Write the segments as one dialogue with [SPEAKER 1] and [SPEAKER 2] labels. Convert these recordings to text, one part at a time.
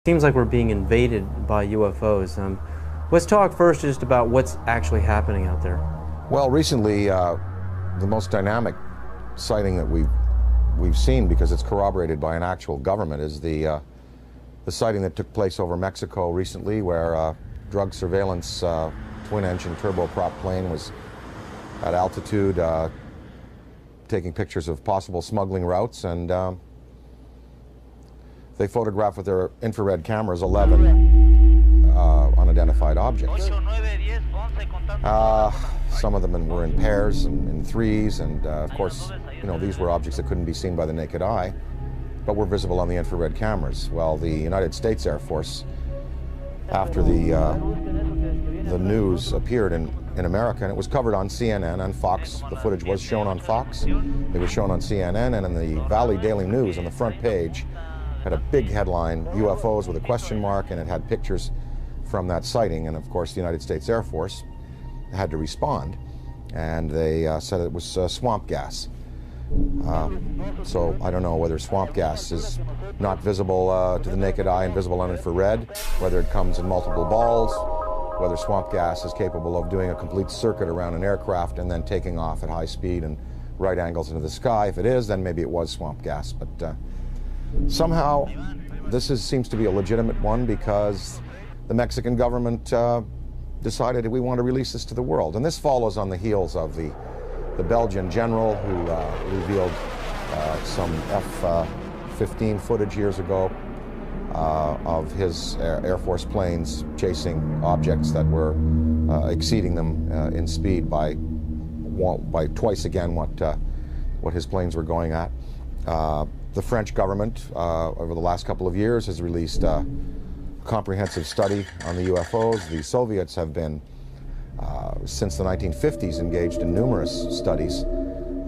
[SPEAKER 1] Seems like we're being invaded by UFOs. Let's talk first just about what's actually happening out there.
[SPEAKER 2] Well, recently, the most dynamic sighting that we've seen, because it's corroborated by an actual government, is the sighting that took place over Mexico recently, where a drug surveillance twin-engine turboprop plane was at altitude taking pictures of possible smuggling routes, and they photographed with their infrared cameras 11 unidentified objects. Some of them were in pairs and in threes, and of course, you know, these were objects that couldn't be seen by the naked eye, but were visible on the infrared cameras. Well, the United States Air Force, after the news appeared in America, and it was covered on CNN and Fox. The footage was shown on Fox. It was shown on CNN, and in the Valley Daily News on the front page had a big headline, UFOs with a question mark, and it had pictures from that sighting. And of course, the United States Air Force had to respond, and they said it was swamp gas. So I don't know whether swamp gas is not visible to the naked eye and visible on infrared, whether it comes in multiple balls, whether swamp gas is capable of doing a complete circuit around an aircraft and then taking off at high speed and right angles into the sky. If it is, then maybe it was swamp gas. But somehow this seems to be a legitimate one, because the Mexican government decided we want to release this to the world. And this follows on the heels of the Belgian general who revealed some F-15 footage years ago of his Air Force planes chasing objects that were exceeding them in speed by twice again what his planes were going at. The French government, over the last couple of years, has released a comprehensive study on the UFOs. The Soviets have been, since the 1950s, engaged in numerous studies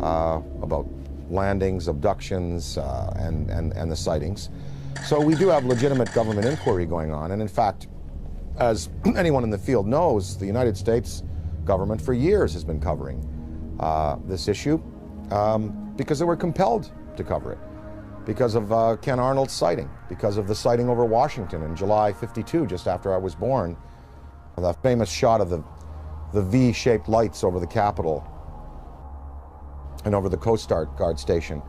[SPEAKER 2] about landings, abductions, and the sightings. So we do have legitimate government inquiry going on. And in fact, as anyone in the field knows, the United States government for years has been covering this issue because they were compelled to cover it, because of Ken Arnold's sighting, because of the sighting over Washington in July '52, just after I was born, the famous shot of the V-shaped lights over the Capitol and over the Coast Guard station.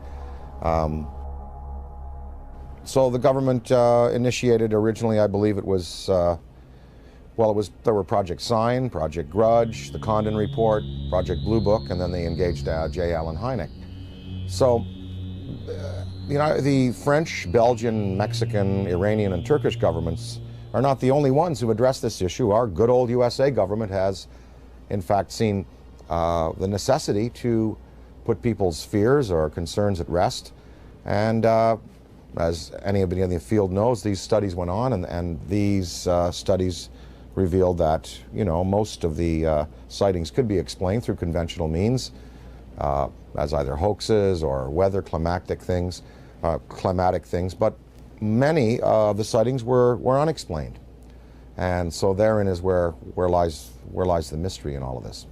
[SPEAKER 2] So the government initiated originally, I believe it was, there were Project Sign, Project Grudge, the Condon Report, Project Blue Book, and then they engaged J. Allen Hynek. So, you know, the French, Belgian, Mexican, Iranian, and Turkish governments are not the only ones who address this issue. Our good old USA government has, in fact, seen the necessity to put people's fears or concerns at rest. And as anybody in the field knows, these studies went on, and these studies revealed that, you know, most of the sightings could be explained through conventional means, as either hoaxes or weather climatic things, but many of the sightings were unexplained. And so therein is where lies the mystery in all of this.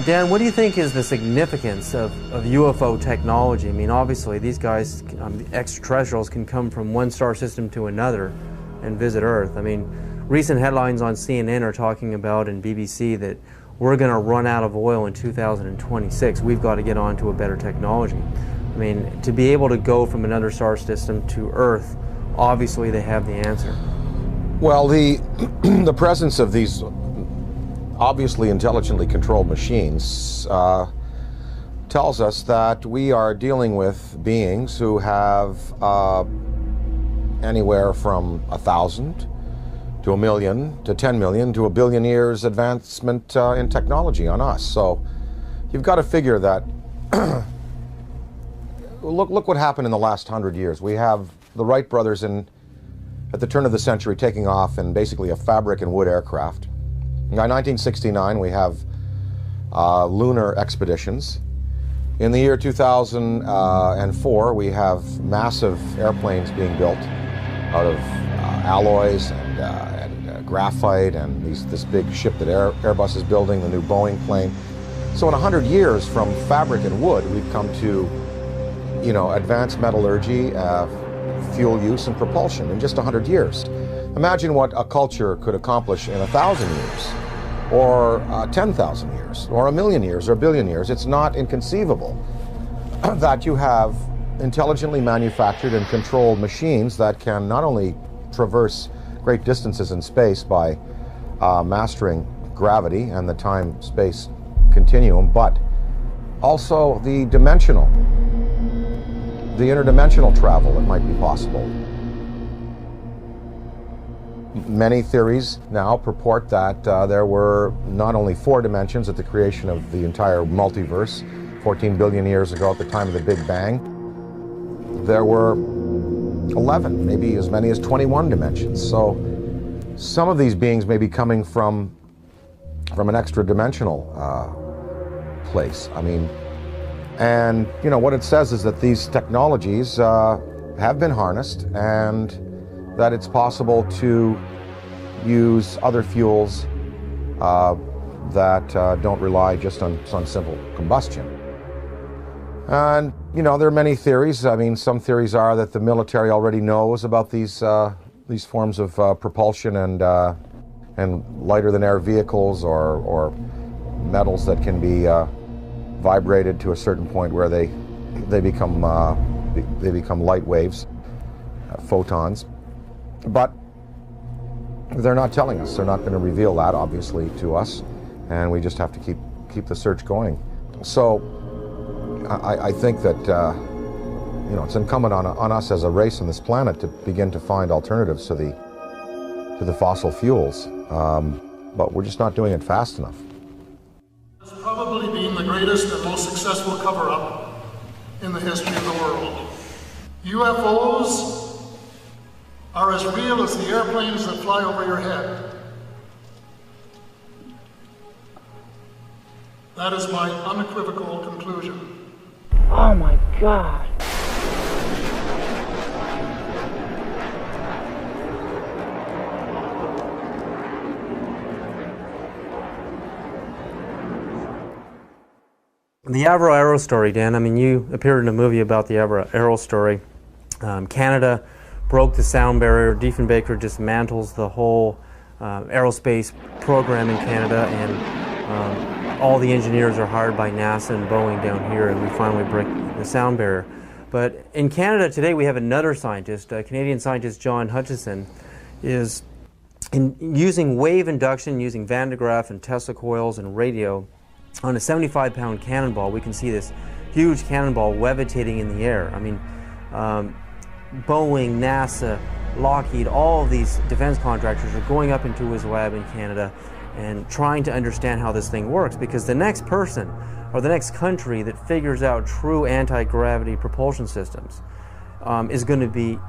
[SPEAKER 1] Dan, what do you think is the significance of UFO technology? I mean, obviously, these guys, the extraterrestrials, can come from one star system to another and visit Earth. I mean, recent headlines on CNN are talking about, and BBC, that we're going to run out of oil in 2026. We've got to get on to a better technology. I mean, to be able to go from another star system to Earth, obviously they have the answer.
[SPEAKER 2] Well, the presence of these obviously intelligently controlled machines tells us that we are dealing with beings who have anywhere from 1,000 to 1 million to 10 million to 1 billion years advancement in technology on us. So you've got to figure that look what happened in the last 100 years. We have the Wright brothers at the turn of the century taking off in basically a fabric and wood aircraft. By 1969, we have lunar expeditions. In the year 2004, we have massive airplanes being built out of alloys and graphite, and this big ship that Airbus is building, the new Boeing plane. So in 100 years, from fabric and wood, we've come to advanced metallurgy, fuel use, and propulsion in just 100 years. Imagine what a culture could accomplish in 1,000 years, or 10,000 years, or 1,000,000 years, or 1,000,000,000 years. It's not inconceivable that you have intelligently manufactured and controlled machines that can not only traverse great distances in space by mastering gravity and the time-space continuum, but also the interdimensional travel that might be possible. Many theories now purport that there were not only 4 dimensions at the creation of the entire multiverse 14 billion years ago at the time of the Big Bang. There were 11, maybe as many as 21 dimensions. So some of these beings may be coming from an extra-dimensional place. And what it says is that these technologies have been harnessed, and that it's possible to use other fuels that don't rely just on simple combustion. And there are many theories. Some theories are that the military already knows about these forms of propulsion and lighter-than-air vehicles, or metals that can be vibrated to a certain point where they become light waves, photons. But they're not telling us. They're not going to reveal that, obviously, to us, and we just have to keep the search going. So I think that it's incumbent on us as a race on this planet to begin to find alternatives to the fossil fuels, but we're just not doing it fast enough.
[SPEAKER 3] It's probably been the greatest and most successful cover-up in the history of the world. UFOs are as real as the airplanes that fly over your head. That is my unequivocal conclusion.
[SPEAKER 4] Oh my God.
[SPEAKER 1] The Avro Arrow story, Dan, you appeared in a movie about the Avro Arrow story. Canada broke the sound barrier. Diefenbaker dismantles the whole aerospace program in Canada, and all the engineers are hired by NASA and Boeing down here, and we finally break the sound barrier. But in Canada today, we have another scientist, Canadian scientist John Hutchison, is using wave induction, using Van de Graaff and Tesla coils and radio. On a 75-pound cannonball, we can see this huge cannonball levitating in the air. Boeing, NASA, Lockheed, all of these defense contractors are going up into his lab in Canada and trying to understand how this thing works, because the next person or the next country that figures out true anti-gravity propulsion systems is going to be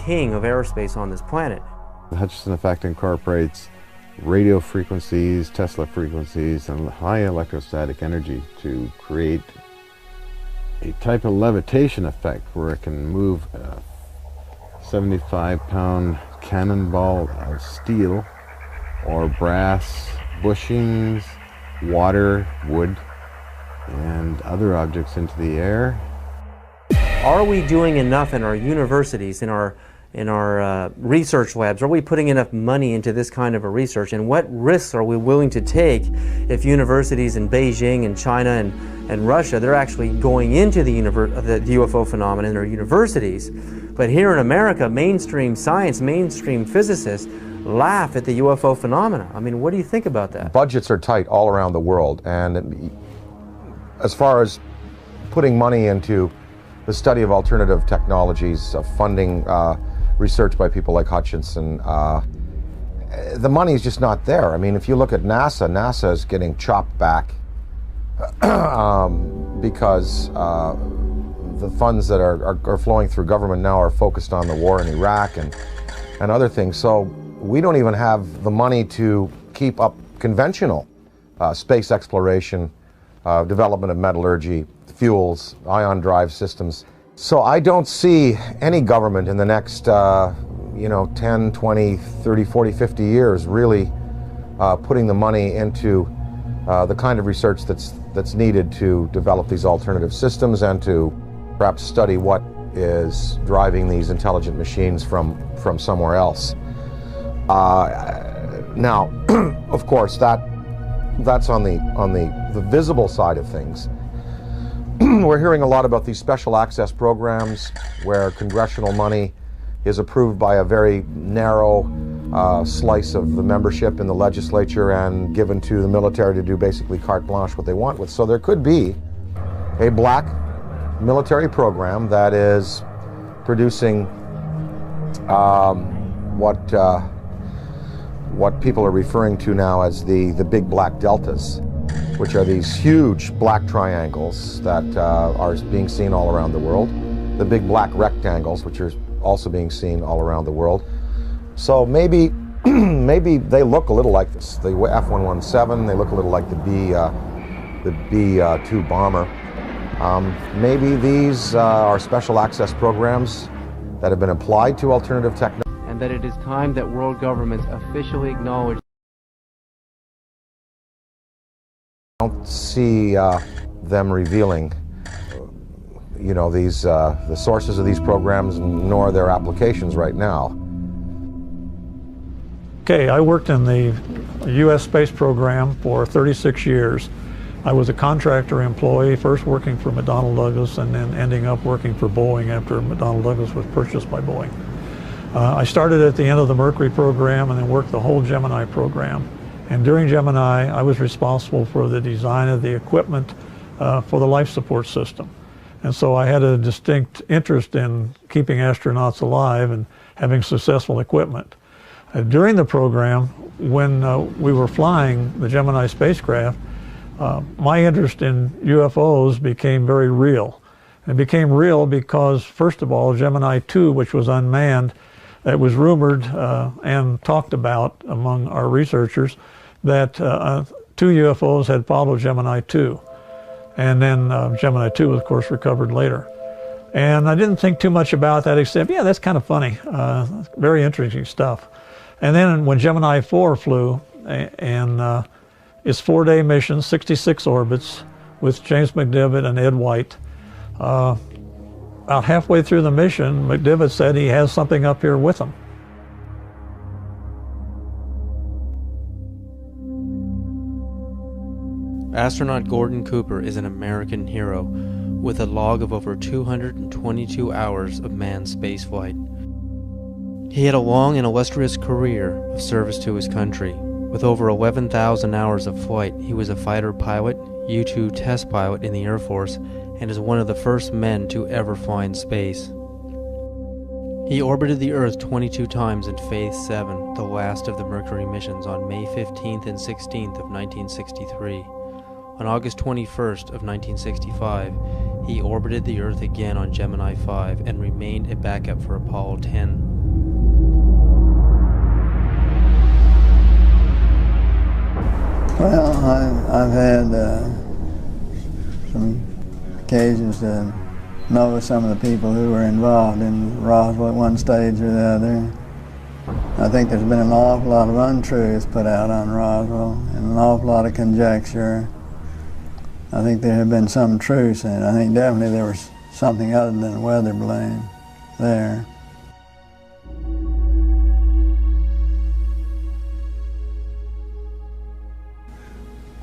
[SPEAKER 1] king of aerospace on this planet.
[SPEAKER 5] The Hutchison effect incorporates radio frequencies, Tesla frequencies, and high electrostatic energy to create a type of levitation effect where it can move a 75-pound cannonball of steel or brass bushings, water, wood, and other objects into the air.
[SPEAKER 1] Are we doing enough in our universities, in our research labs? Are we putting enough money into this kind of a research? And what risks are we willing to take if universities in Beijing and China and Russia, they're actually going into the UFO phenomenon in their universities? But here in America, mainstream science, mainstream physicists laugh at the UFO phenomena. What do you think about that?
[SPEAKER 2] Budgets are tight all around the world, and as far as putting money into the study of alternative technologies, funding research by people like Hutchison, the money is just not there. If you look at NASA is getting chopped back because the funds that are flowing through government now are focused on the war in Iraq and other things. So we don't even have the money to keep up conventional space exploration, development of metallurgy, fuels, ion drive systems. So I don't see any government in the next 10, 20, 30, 40, 50 years really putting the money into the kind of research that's needed to develop these alternative systems and to perhaps study what is driving these intelligent machines from somewhere else. Now, of course, that's on the visible side of things. We're hearing a lot about these special access programs where congressional money is approved by a very narrow slice of the membership in the legislature and given to the military to do basically carte blanche what they want with. So there could be a black military program that is producing what people are referring to now as the big black deltas, which are these huge black triangles that are being seen all around the world. The big black rectangles, which are also being seen all around the world. So maybe they look a little like this. The F-117, they look a little like the B-2 bomber. Maybe these are special access programs that have been applied to alternative technology.
[SPEAKER 1] And that it is time that world governments officially acknowledge.
[SPEAKER 2] I don't see them revealing, these the sources of these programs, nor their applications right now.
[SPEAKER 6] Okay, I worked in the U.S. space program for 36 years. I was a contractor employee, first working for McDonnell Douglas and then ending up working for Boeing after McDonnell Douglas was purchased by Boeing. I started at the end of the Mercury program and then worked the whole Gemini program. And during Gemini, I was responsible for the design of the equipment for the life support system. And so I had a distinct interest in keeping astronauts alive and having successful equipment. During the program, when we were flying the Gemini spacecraft, my interest in UFOs became very real. It became real because, first of all, Gemini 2, which was unmanned, it was rumored and talked about among our researchers that 2 UFOs had followed Gemini 2. And then Gemini 2 was, of course, recovered later. And I didn't think too much about that except, yeah, that's kind of funny. Very interesting stuff. And then when Gemini 4 flew, and its 4-day mission, 66 orbits, with James McDivitt and Ed White, about halfway through the mission, McDivitt said he has something up here with him.
[SPEAKER 1] Astronaut Gordon Cooper is an American hero with a log of over 222 hours of manned spaceflight. He had a long and illustrious career of service to his country. With over 11,000 hours of flight, he was a fighter pilot, U-2 test pilot in the Air Force, and is one of the first men to ever fly in space. He orbited the Earth 22 times in Phase 7, the last of the Mercury missions, on May 15th and 16th of 1963. On August 21st of 1965, he orbited the Earth again on Gemini 5 and remained a backup for Apollo 10.
[SPEAKER 7] Well, I've had some occasions to know some of the people who were involved in Roswell at one stage or the other. I think there's been an awful lot of untruths put out on Roswell and an awful lot of conjecture. I think there have been some truths in it. I think definitely there was something other than weather balloon there.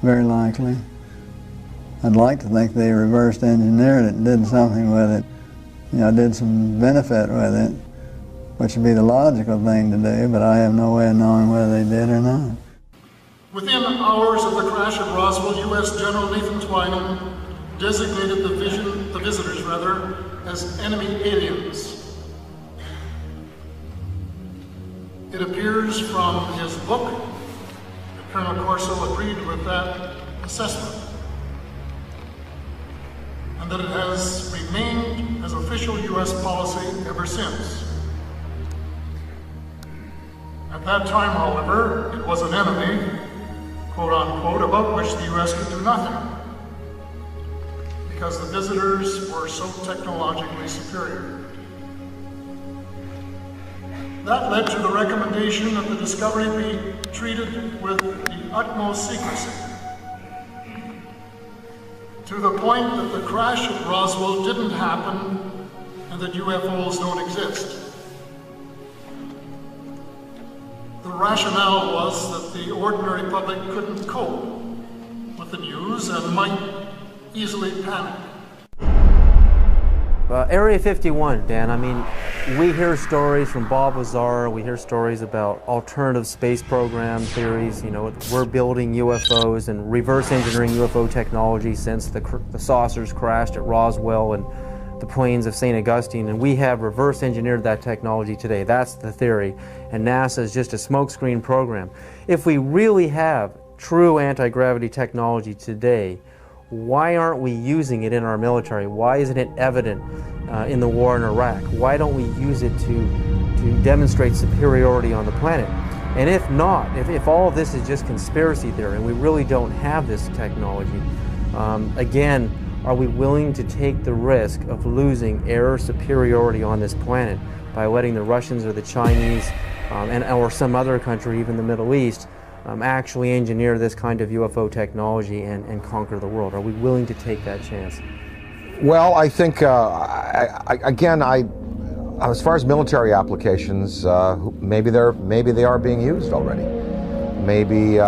[SPEAKER 7] Very likely. I'd like to think they reversed engineered it and did something with it. Did some benefit with it, which would be the logical thing to do, but I have no way of knowing whether they did or not.
[SPEAKER 3] Within hours of the crash at Roswell, U.S. General Nathan Twining designated the visitors as enemy aliens. It appears from his book that Colonel Corso agreed with that assessment, and that it has remained as official U.S. policy ever since. At that time, however, it was an enemy, quote unquote, about which the U.S. could do nothing, because the visitors were so technologically superior. That led to the recommendation that the discovery be treated with the utmost secrecy. to the point that the crash at Roswell didn't happen and that UFOs don't exist. The rationale was that the ordinary public couldn't cope with the news and might easily panic.
[SPEAKER 1] Area 51, Dan, I mean, we hear stories from Bob Lazar, we hear stories about alternative space program theories, you know, we're building UFOs and reverse engineering UFO technology since the saucers crashed at Roswell and the plains of St. Augustine, and we have reverse engineered that technology today. That's the theory, and NASA is just a smokescreen program. If we really have true anti-gravity technology today, why aren't we using it in our military? Why isn't it evident in the war in Iraq? Why don't we use it to demonstrate superiority on the planet? And if not, if all of this is just conspiracy theory and we really don't have this technology, again, are we willing to take the risk of losing air superiority on this planet by letting the Russians or the Chinese or some other country, even the Middle East, actually engineer this kind of UFO technology and conquer the world? Are we willing to take that chance?
[SPEAKER 2] Well, I think, as far as military applications, maybe they are being used already. Maybe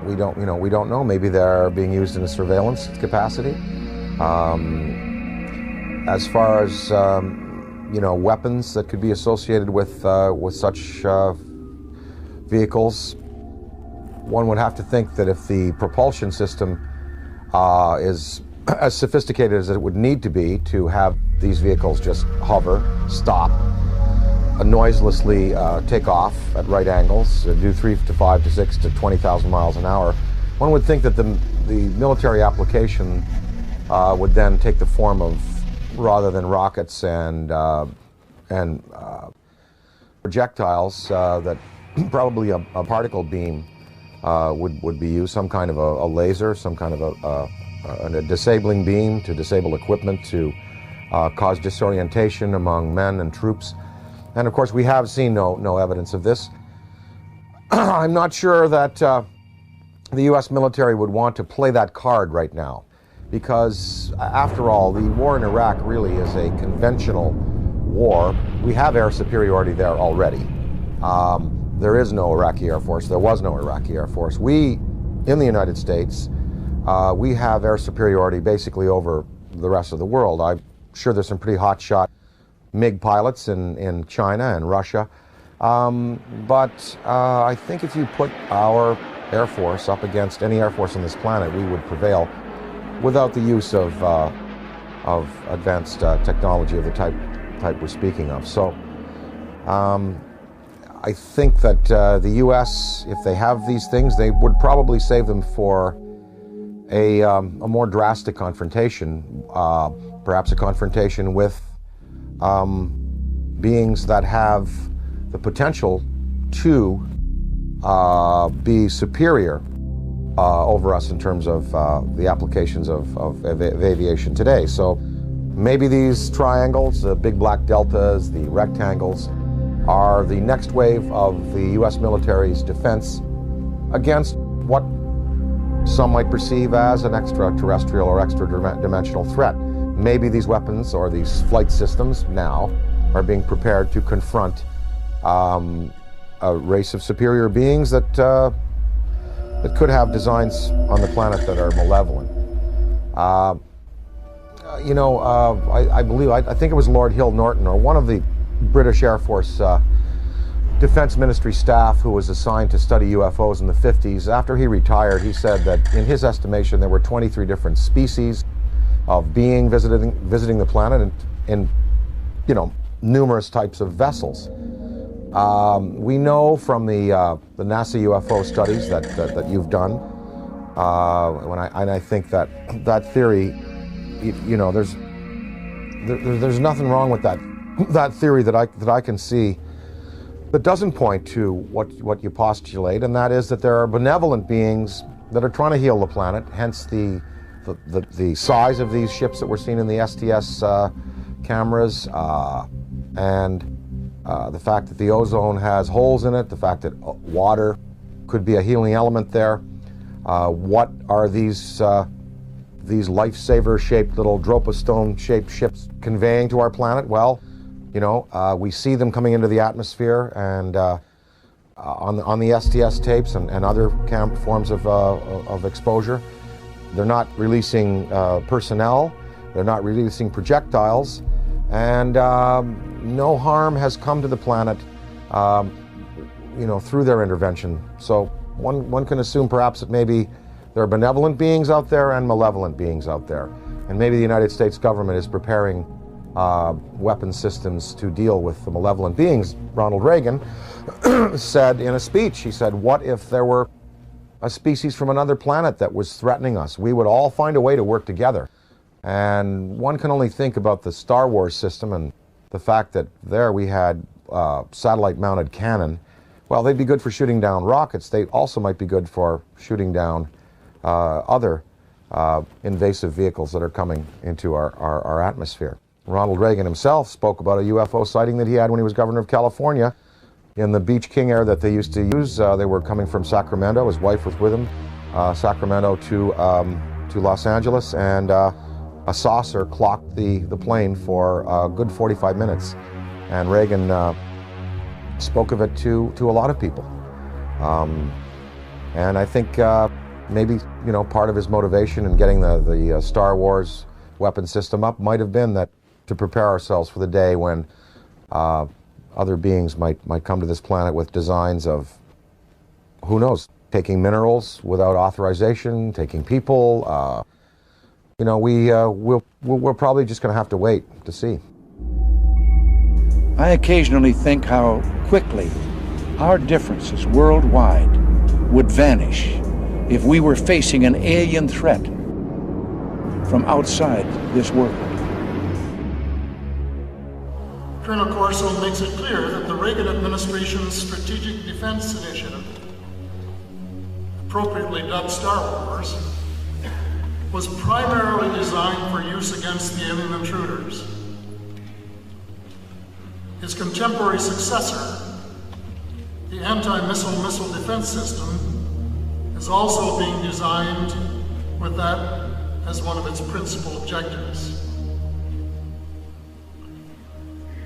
[SPEAKER 2] we don't know. Maybe they're being used in a surveillance capacity. As far as weapons that could be associated with such vehicles, one would have to think that if the propulsion system is as sophisticated as it would need to be to have these vehicles just hover, stop, noiselessly take off at right angles, do 3 to 5 to 6 to 20,000 miles an hour, one would think that the military application would then take the form of, rather than rockets and projectiles, that probably a particle beam would be used, some kind of a laser, some kind of a disabling beam to disable equipment, to cause disorientation among men and troops. And of course, we have seen no evidence of this. I'm not sure that the U.S. military would want to play that card right now, because after all, the war in Iraq really is a conventional war. We have air superiority there already. There is no Iraqi Air Force. There was no Iraqi Air Force. We, in the United States, we have air superiority basically over the rest of the world. I'm sure there's some pretty hotshot MiG pilots in China and Russia. But I think if you put our Air Force up against any Air Force on this planet, we would prevail without the use of advanced technology of the type we're speaking of. So I think that the U.S., if they have these things, they would probably save them for a more drastic confrontation, perhaps a confrontation with beings that have the potential to be superior over us in terms of the applications of aviation today. So maybe these triangles, the big black deltas, the rectangles, are the next wave of the U.S. military's defense against what some might perceive as an extraterrestrial or extra-dimensional threat. Maybe these weapons or these flight systems now are being prepared to confront a race of superior beings that could have designs on the planet that are malevolent. I think it was Lord Hill Norton, or one of the British Air Force Defense Ministry staff who was assigned to study UFOs in the 50s. After he retired, he said that in his estimation there were 23 different species of being visiting the planet in numerous types of vessels. We know from the NASA UFO studies that you've done, and I think that theory, there's nothing wrong with that theory that I can see that doesn't point to what you postulate, and that is that there are benevolent beings that are trying to heal the planet. Hence the size of these ships that we're seeing in the STS cameras, and the fact that the ozone has holes in it, the fact that water could be a healing element there. What are these these lifesaver-shaped little Dropa-stone-shaped ships conveying to our planet? Well, you know, we see them coming into the atmosphere, and on the STS tapes and other forms of exposure, they're not releasing personnel, they're not releasing projectiles, and no harm has come to the planet, you know, through their intervention. So one can assume perhaps that maybe there are benevolent beings out there and malevolent beings out there, and maybe the United States government is preparing weapon systems to deal with the malevolent beings. Ronald Reagan said in a speech, he said, what if there were a species from another planet that was threatening us? We would all find a way to work together. And one can only think about the Star Wars system and the fact that there we had satellite-mounted cannon. Well, they'd be good for shooting down rockets. They also might be good for shooting down other invasive vehicles that are coming into our atmosphere. Ronald Reagan himself spoke about a UFO sighting that he had when he was governor of California in the Beach King Air that they used to use. They were coming from Sacramento. His wife was with him, Sacramento to Los Angeles, and a saucer clocked the plane for a good 45 minutes. And Reagan spoke of it to a lot of people. And I think maybe, you know, part of his motivation in getting the Star Wars weapon system up might have been that to prepare ourselves for the day when other beings might come to this planet with designs of, who knows, taking minerals without authorization, taking people. You know, we're probably just going to have to wait to see.
[SPEAKER 8] I occasionally think how quickly our differences worldwide would vanish if we were facing an alien threat from outside this world.
[SPEAKER 3] Colonel Corso makes it clear that the Reagan administration's Strategic Defense Initiative, appropriately dubbed Star Wars, was primarily designed for use against the alien intruders. His contemporary successor, the anti-missile missile defense system, is also being designed with that as one of its principal objectives.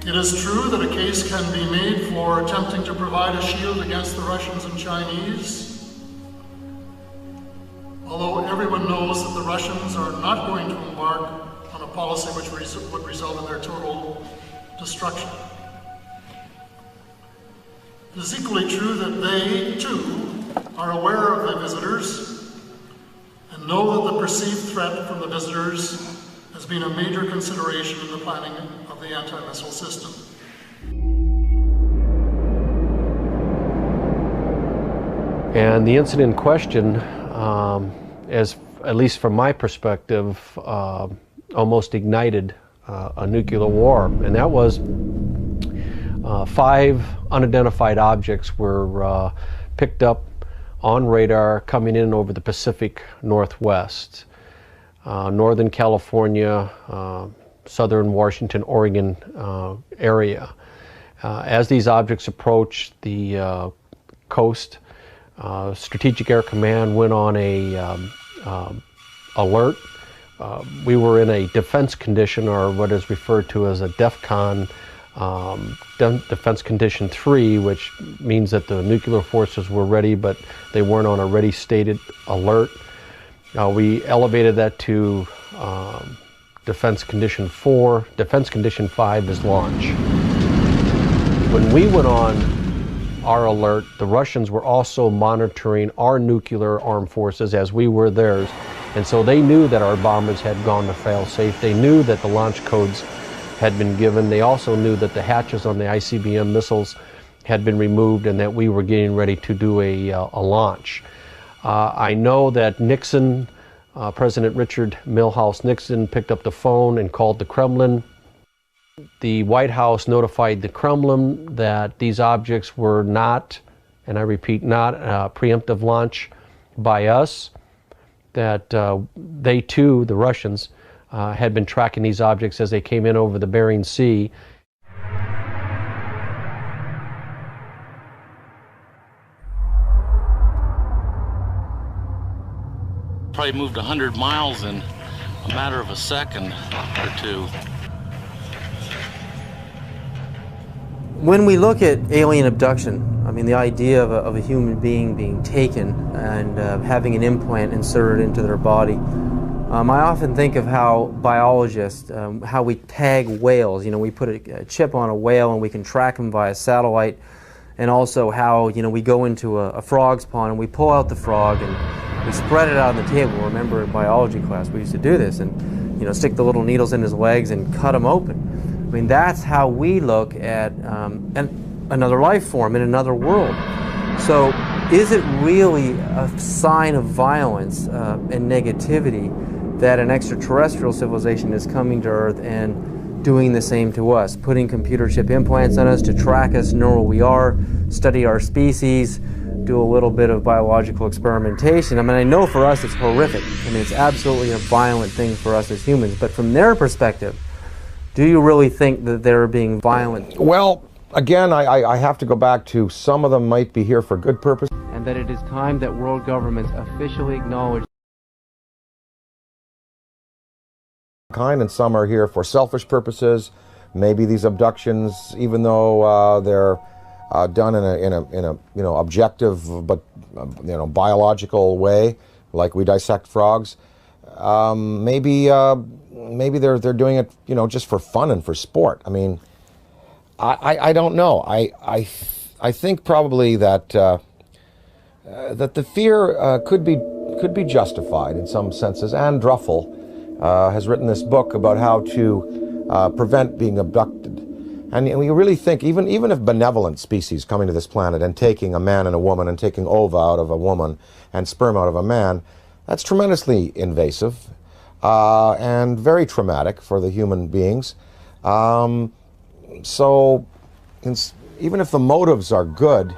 [SPEAKER 3] It is true that a case can be made for attempting to provide a shield against the Russians and Chinese, although everyone knows that the Russians are not going to embark on a policy which would result in their total destruction. It is equally true that they, too, are aware of the visitors and know that the perceived threat from the visitors has been a major consideration in the planning of the anti-missile system.
[SPEAKER 9] And the incident in question, as at least from my perspective, almost ignited a nuclear war, and that was 5 unidentified objects were picked up on radar coming in over the Pacific Northwest, Northern California, Southern Washington, Oregon area. As these objects approached the coast, Strategic Air Command went on a alert. We were in a defense condition, or what is referred to as a DEFCON, Defense Condition 3, which means that the nuclear forces were ready, but they weren't on a ready stated alert. We elevated that to Defense Condition 4. Defense Condition 5 is launch. When we went on our alert, the Russians were also monitoring our nuclear armed forces as we were theirs. And so they knew that our bombers had gone to fail-safe. They knew that the launch codes had been given. They also knew that the hatches on the ICBM missiles had been removed and that we were getting ready to do a launch. I know that Nixon, President Richard Milhouse Nixon, picked up the phone and called the Kremlin. The White House notified the Kremlin that these objects were not, and I repeat, not a preemptive launch by us, that they too, the Russians, had been tracking these objects as they came in over the Bering Sea.
[SPEAKER 10] Probably moved 100 miles, and a matter of a second or two.
[SPEAKER 1] When we look at alien abduction, I mean, the idea of a human being being taken and having an implant inserted into their body, I often think of how biologists, how we tag whales. You know, we put a chip on a whale and we can track them via satellite, and also how, you know, we go into a frog's pond and we pull out the frog and we spread it out on the table. Remember in biology class we used to do this, and, you know, stick the little needles in his legs and cut him open. I mean, that's how we look at another life form in another world. So is it really a sign of violence and negativity that an extraterrestrial civilization is coming to Earth and doing the same to us, putting computer chip implants on us to track us, know where we are, study our species, do a little bit of biological experimentation? I mean, I know for us it's horrific. I mean, it's absolutely a violent thing for us as humans, but from their perspective, do you really think that they're being violent?
[SPEAKER 2] Well, again, I have to go back to some of them might be here for good purpose.
[SPEAKER 1] And that it is time that world governments officially acknowledge
[SPEAKER 2] And some are here for selfish purposes. Maybe these abductions, even though they're done in a objective but biological way, like we dissect frogs, maybe they're doing it just for fun and for sport. I mean, I don't know. I think probably that that the fear could be justified in some senses. Anne Druffel has written this book about how to prevent being abducted. And we really think, even if benevolent species coming to this planet and taking a man and a woman and taking ova out of a woman and sperm out of a man, that's tremendously invasive and very traumatic for the human beings. So even if the motives are good,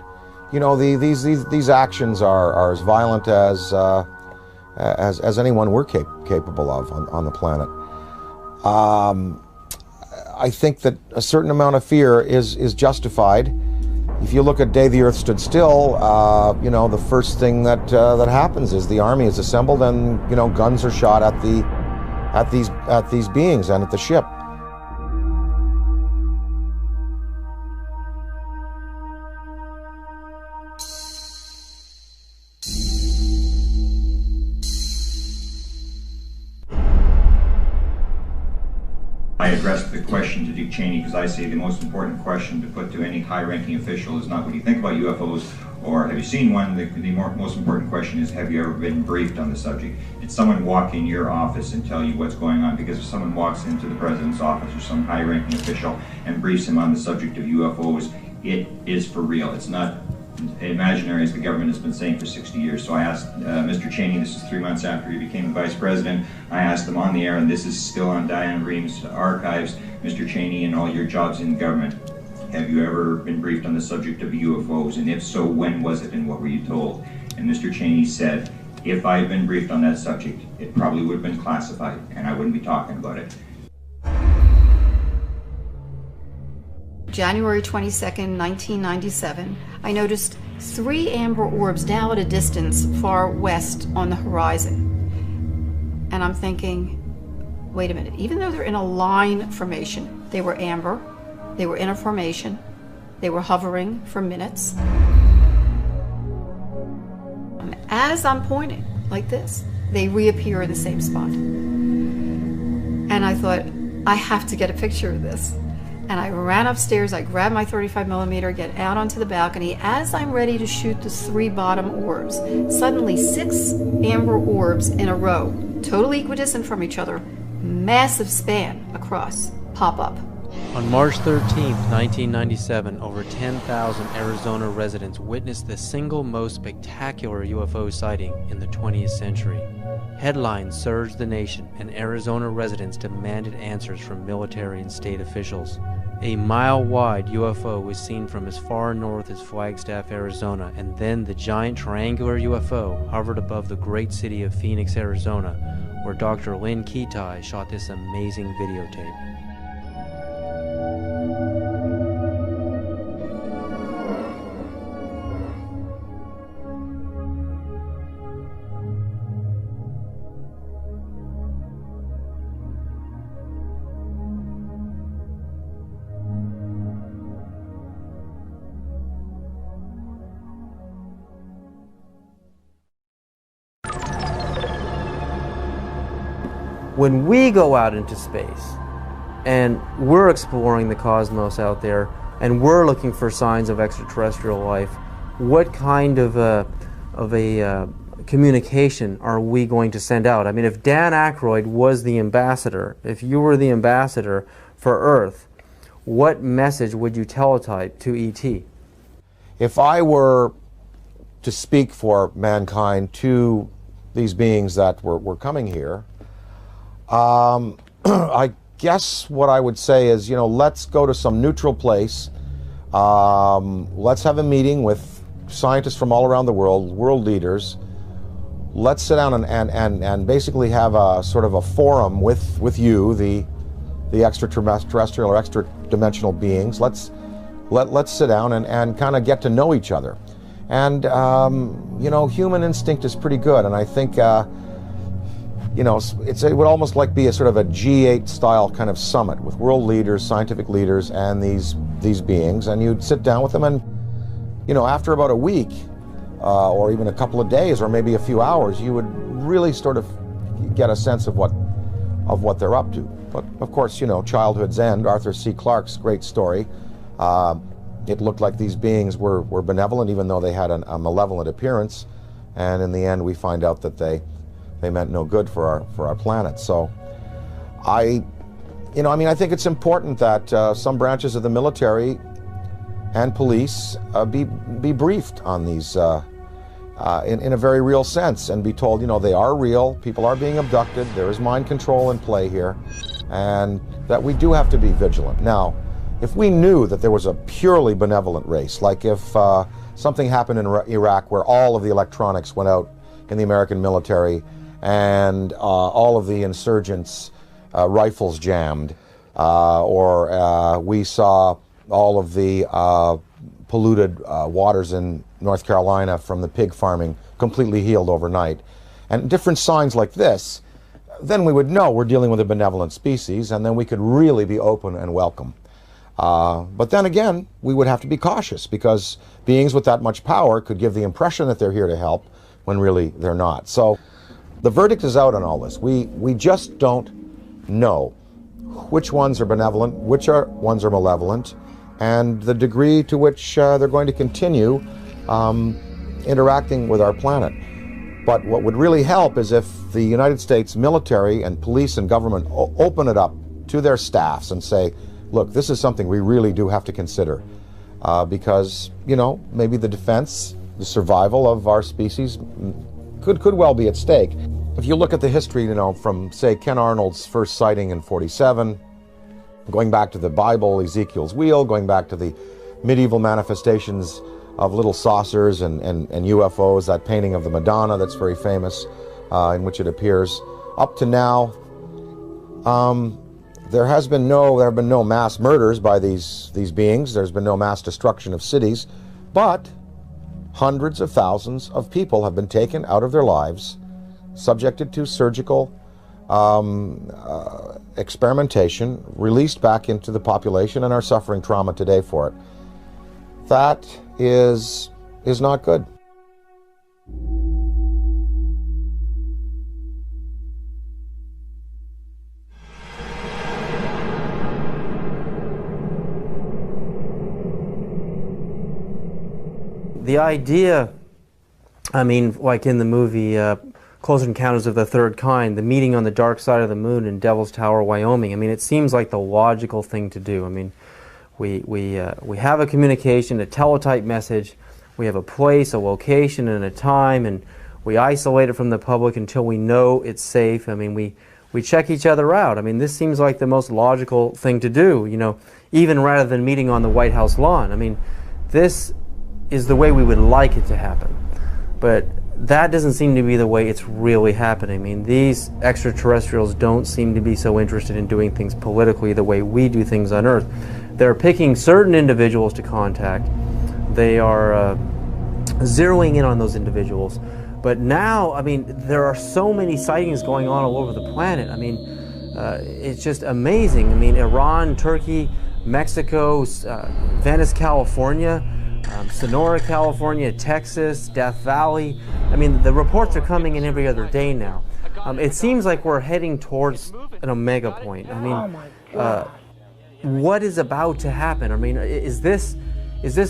[SPEAKER 2] these actions are as violent as anyone we're capable of on the planet. I think that a certain amount of fear is justified. If you look at Day the Earth Stood Still, the first thing that happens is the army is assembled and guns are shot at these beings and at the ship.
[SPEAKER 11] I addressed the question to Dick Cheney because I say the most important question to put to any high-ranking official is not what do you think about UFOs or have you seen one. The most important question is, have you ever been briefed on the subject? Did someone walk in your office and tell you what's going on? Because if someone walks into the president's office or some high-ranking official and briefs him on the subject of UFOs, it is for real. It's not imaginary, as the government has been saying for 60 years. So I asked Mr. Cheney, this is 3 months after he became the vice president, I asked him on the air, and this is still on Diane Ream's archives, Mr. Cheney, in all your jobs in government, have you ever been briefed on the subject of UFOs? And if so, when was it and what were you told? And Mr. Cheney said, if I had been briefed on that subject, it probably would have been classified and I wouldn't be talking about it.
[SPEAKER 12] January 22nd, 1997, I noticed 3 amber orbs now at a distance far west on the horizon. And I'm thinking, wait a minute, even though they're in a line formation, they were amber, they were in a formation, they were hovering for minutes. And as I'm pointing like this, they reappear in the same spot. And I thought, I have to get a picture of this. And I ran upstairs, I grabbed my 35mm, get out onto the balcony. As I'm ready to shoot the 3 bottom orbs, suddenly 6 amber orbs in a row, totally equidistant from each other, massive span across, pop up.
[SPEAKER 1] On March 13, 1997, over 10,000 Arizona residents witnessed the single most spectacular UFO sighting in the 20th century. Headlines surged the nation, and Arizona residents demanded answers from military and state officials. A mile-wide UFO was seen from as far north as Flagstaff, Arizona, and then the giant triangular UFO hovered above the great city of Phoenix, Arizona, where Dr. Lynn Ketai shot this amazing videotape. when we go out into space and we're exploring the cosmos out there and we're looking for signs of extraterrestrial life, what kind of a communication are we going to send out? I mean, if Dan Aykroyd was the ambassador, if you were the ambassador for Earth, what message would you teletype to ET?
[SPEAKER 2] If I were to speak for mankind to these beings that were coming here, I guess what I would say is, you know, let's go to some neutral place. Let's have a meeting with scientists from all around the world leaders. Let's sit down and basically have a sort of a forum with you, the extraterrestrial or extra-dimensional beings. Let's sit down and kind of get to know each other. And, you know, human instinct is pretty good. And I think, you know, it would almost like be a sort of a G8 style kind of summit with world leaders, scientific leaders, and these beings. And you'd sit down with them and, you know, after about a week, or even a couple of days, or maybe a few hours, you would really sort of get a sense of what they're up to. But of course, you know, childhood's end, Arthur C. Clarke's great story. It looked like these beings were benevolent, even though they had a malevolent appearance. And in the end, we find out that they meant no good for our planet. So I think it's important that some branches of the military and police be briefed on these in a very real sense, and be told, you know, they are real, people are being abducted, there is mind control in play here, and that we do have to be vigilant. Now, if we knew that there was a purely benevolent race, like if something happened in Iraq where all of the electronics went out in the American military and all of the insurgents' rifles jammed, or we saw all of the polluted waters in North Carolina from the pig farming completely healed overnight, and different signs like this, then we would know we're dealing with a benevolent species, and then we could really be open and welcome. But then again, we would have to be cautious, because beings with that much power could give the impression that they're here to help when really they're not. So the verdict is out on all this. We just don't know which ones are benevolent, which ones are malevolent, and the degree to which they're going to continue interacting with our planet. But what would really help is if the United States military and police and government open it up to their staffs and say, look, this is something we really do have to consider, because, you know, maybe the defense, the survival of our species could well be at stake. If you look at the history, you know, from, say, Ken Arnold's first sighting in '47, going back to the Bible, Ezekiel's wheel, going back to the medieval manifestations of little saucers and UFOs, that painting of the Madonna that's very famous, in which it appears, up to now, there have been no mass murders by these beings. There's been no mass destruction of cities, but hundreds of thousands of people have been taken out of their lives, subjected to surgical experimentation, released back into the population, and are suffering trauma today for it. That is not good.
[SPEAKER 1] The idea, I mean, like in the movie Close Encounters of the Third Kind, the meeting on the dark side of the moon in Devil's Tower, Wyoming, I mean, it seems like the logical thing to do. I mean, we have a communication, a teletype message, we have a place, a location, and a time, and we isolate it from the public until we know it's safe. I mean, we check each other out. I mean, this seems like the most logical thing to do, you know, even rather than meeting on the White House lawn. I mean, this is the way we would like it to happen. But that doesn't seem to be the way it's really happening. I mean, these extraterrestrials don't seem to be so interested in doing things politically the way we do things on Earth. They're picking certain individuals to contact. They are zeroing in on those individuals. But now, I mean, there are so many sightings going on all over the planet. I mean, it's just amazing. I mean, Iran, Turkey, Mexico, Venice, California, Sonora, California, Texas, Death Valley. I mean, the reports are coming in every other day now. It seems like we're heading towards an omega point. I mean,
[SPEAKER 4] Oh my God.
[SPEAKER 1] what is about to happen? I mean, is this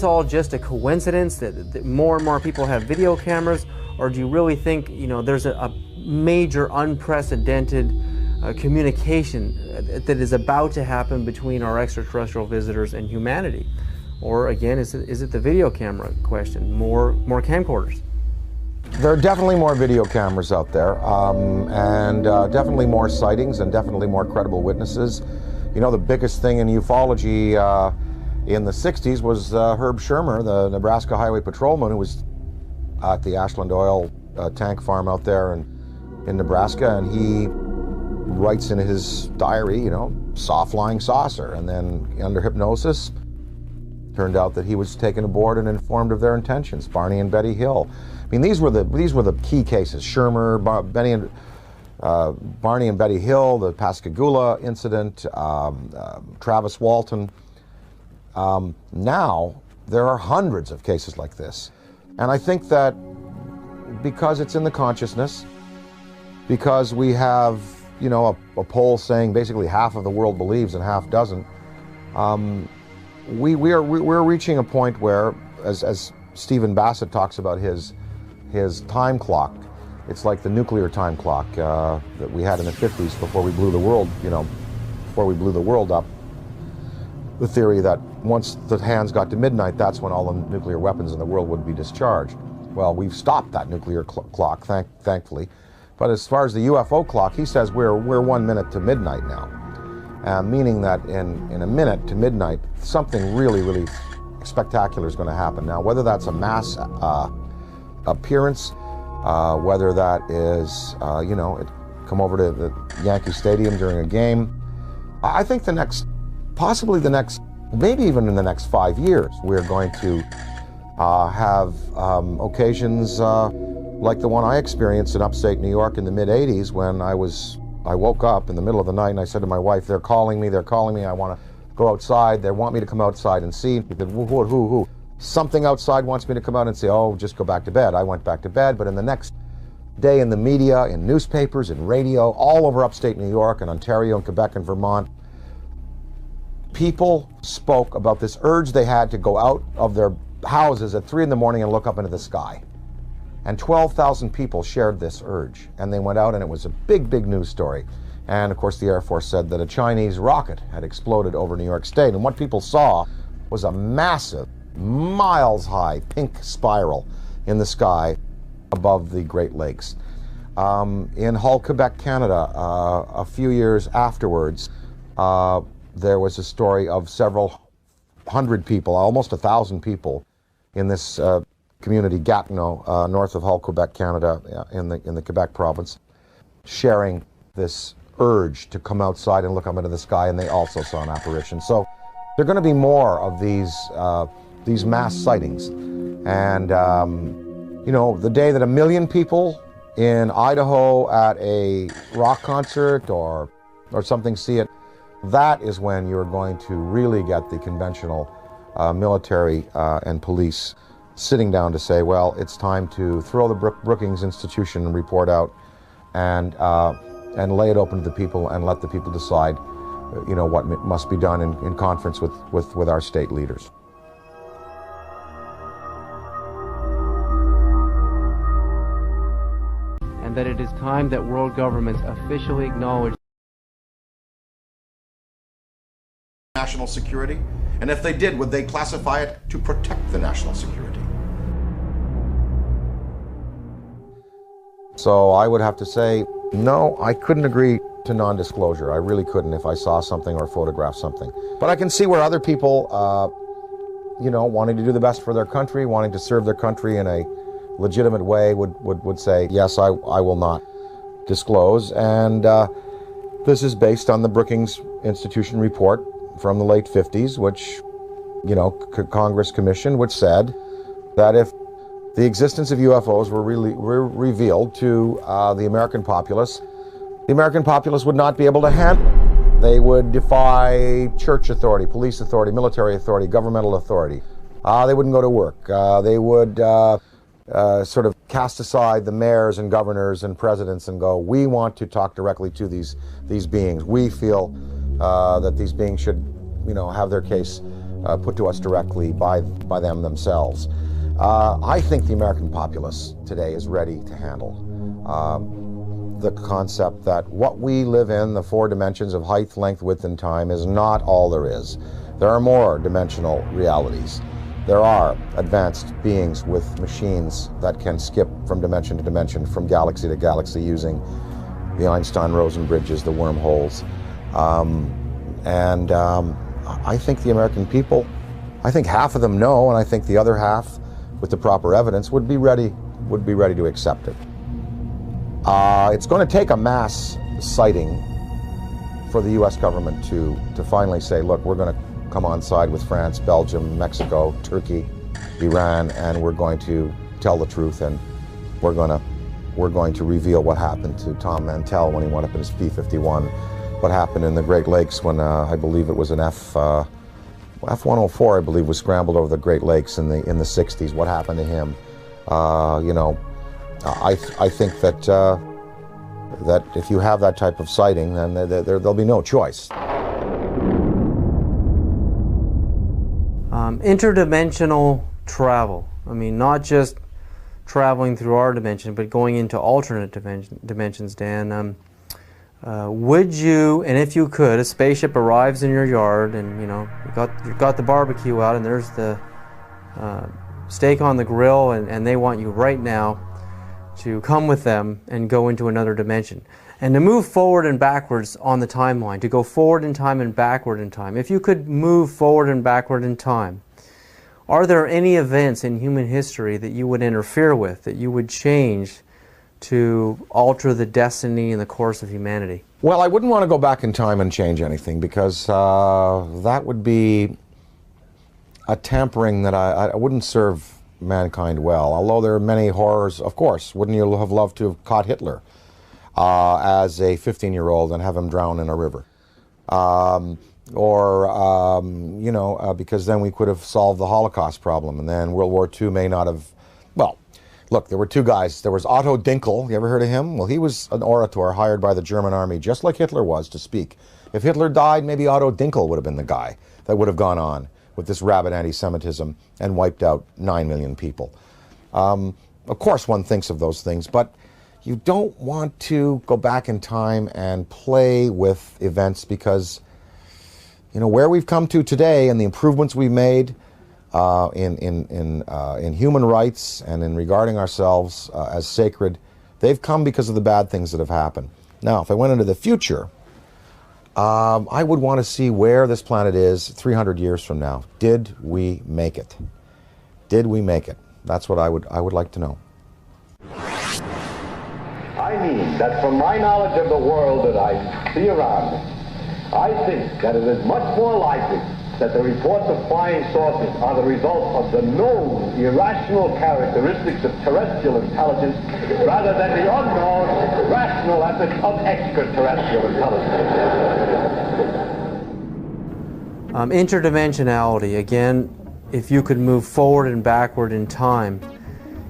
[SPEAKER 1] all just a coincidence that more and more people have video cameras, or do you really think, you know, there's a major unprecedented communication that is about to happen between our extraterrestrial visitors and humanity? Or again, is it the video camera question? More camcorders?
[SPEAKER 2] There are definitely more video cameras out there, and definitely more sightings, and definitely more credible witnesses. You know, the biggest thing in ufology in the 60s was Herb Shermer, the Nebraska Highway Patrolman, who was at the Ashland Oil tank farm out there in Nebraska, and he writes in his diary, you know, saw flying saucer, and then under hypnosis, turned out that he was taken aboard and informed of their intentions. Barney and Betty Hill. I mean, these were the key cases. Shermer, Barney and Betty Hill, the Pascagoula incident, Travis Walton. Now there are hundreds of cases like this, and I think that because it's in the consciousness, because we have, you know, a poll saying basically half of the world believes and half doesn't. We're reaching a point where, as Stephen Bassett talks about his time clock, it's like the nuclear time clock that we had in the 50s before we blew the world, you know, before we blew the world up. The theory that once the hands got to midnight, that's when all the nuclear weapons in the world would be discharged. Well, we've stopped that nuclear clock, thankfully. But as far as the UFO clock, he says we're 1 minute to midnight now. Meaning that in a minute to midnight, something really, really spectacular is going to happen. Now, whether that's a mass appearance, whether that is, you know, it come over to the Yankee Stadium during a game, I think possibly the next, maybe even in the next 5 years, we're going to have occasions like the one I experienced in upstate New York in the mid-'80s when I woke up in the middle of the night and I said to my wife, they're calling me, I want to go outside, they want me to come outside and see. He said, who? Something outside wants me to come out and say, oh, just go back to bed. I went back to bed, but in the next day in the media, in newspapers, in radio, all over upstate New York and Ontario and Quebec and Vermont, people spoke about this urge they had to go out of their houses at 3 in the morning and look up into the sky. And 12,000 people shared this urge, and they went out, and it was a big, big news story. And of course the Air Force said that a Chinese rocket had exploded over New York State, and what people saw was a massive, miles-high pink spiral in the sky above the Great Lakes. In Hull, Quebec, Canada, a few years afterwards, there was a story of several hundred people, almost 1,000 people, in this community, Gatineau, north of Hull, Quebec, Canada, in the Quebec province, sharing this urge to come outside and look up into the sky, and they also saw an apparition. So there are going to be more of these mass sightings. And, you know, the day that 1 million people in Idaho at a rock concert or something see it, that is when you're going to really get the conventional military and police sitting down to say, well, it's time to throw the Brookings Institution report out and lay it open to the people and let the people decide, you know, what must be done in conference with our state leaders.
[SPEAKER 1] And that it is time that world governments officially acknowledge
[SPEAKER 2] national security, and if they did, would they classify it to protect the national security? So I would have to say, no, I couldn't agree to non-disclosure. I really couldn't if I saw something or photographed something. But I can see where other people, you know, wanting to do the best for their country, wanting to serve their country in a legitimate way would say, yes, I will not disclose. And this is based on the Brookings Institution report from the late 50s, which, you know, Congress commissioned, which said that if the existence of UFOs were revealed to the American populace would not be able to handle it. They would defy church authority, police authority, military authority, governmental authority. They wouldn't go to work. They would sort of cast aside the mayors and governors and presidents and go, we want to talk directly to these beings. We feel that these beings should, have their case put to us directly by them themselves. I think the American populace today is ready to handle the concept that what we live in, the 4 dimensions of height, length, width, and time, is not all there is. There are more dimensional realities. There are advanced beings with machines that can skip from dimension to dimension, from galaxy to galaxy, using the Einstein-Rosen bridges, the wormholes. I think the American people, I think half of them know, and I think the other half, with the proper evidence, would be ready to accept it. It's going to take a mass sighting for the U.S. government to finally say, look, we're going to come on side with France, Belgium, Mexico, Turkey, Iran, and we're going to tell the truth, and we're going to reveal what happened to Tom Mantell when he went up in his P-51, what happened in the Great Lakes when I believe it was an F-104, I believe, was scrambled over the Great Lakes in the 60s. What happened to him? I think that if you have that type of sighting, then there'll be no choice.
[SPEAKER 1] Interdimensional travel. I mean, not just traveling through our dimension, but going into alternate dimensions, Dan. Would you, and if you could, a spaceship arrives in your yard, and you've got the barbecue out, and there's the steak on the grill, and they want you right now to come with them and go into another dimension, and to move forward and backwards on the timeline, to go forward in time and backward in time. If you could move forward and backward in time, are there any events in human history that you would interfere with, that you would change to alter the destiny and the course of humanity?
[SPEAKER 2] Well, I wouldn't want to go back in time and change anything, because that would be a tampering that I wouldn't serve mankind well. Although there are many horrors, of course. Wouldn't you have loved to have caught Hitler as a 15-year-old and have him drown in a river? Because then we could have solved the Holocaust problem, and then World War II may not have. Well, look, there were 2 guys. There was Otto Dinkel. You ever heard of him? Well, he was an orator hired by the German army, just like Hitler was, to speak. If Hitler died, maybe Otto Dinkel would have been the guy that would have gone on with this rabid anti-Semitism and wiped out 9 million people. Of course, one thinks of those things, but you don't want to go back in time and play with events, because where we've come to today and the improvements we've made in human rights and in regarding ourselves as sacred, they've come because of the bad things that have happened. Now, if I went into the future, I would want to see where this planet is 300 years from now. Did we make it? Did we make it? That's what I would like to know.
[SPEAKER 13] I mean that from my knowledge of the world that I see around me, I think that it is much more likely that the reports of flying saucers are the result of the known irrational characteristics of terrestrial intelligence rather than the unknown rational efforts of extraterrestrial intelligence.
[SPEAKER 1] Interdimensionality, again, if you could move forward and backward in time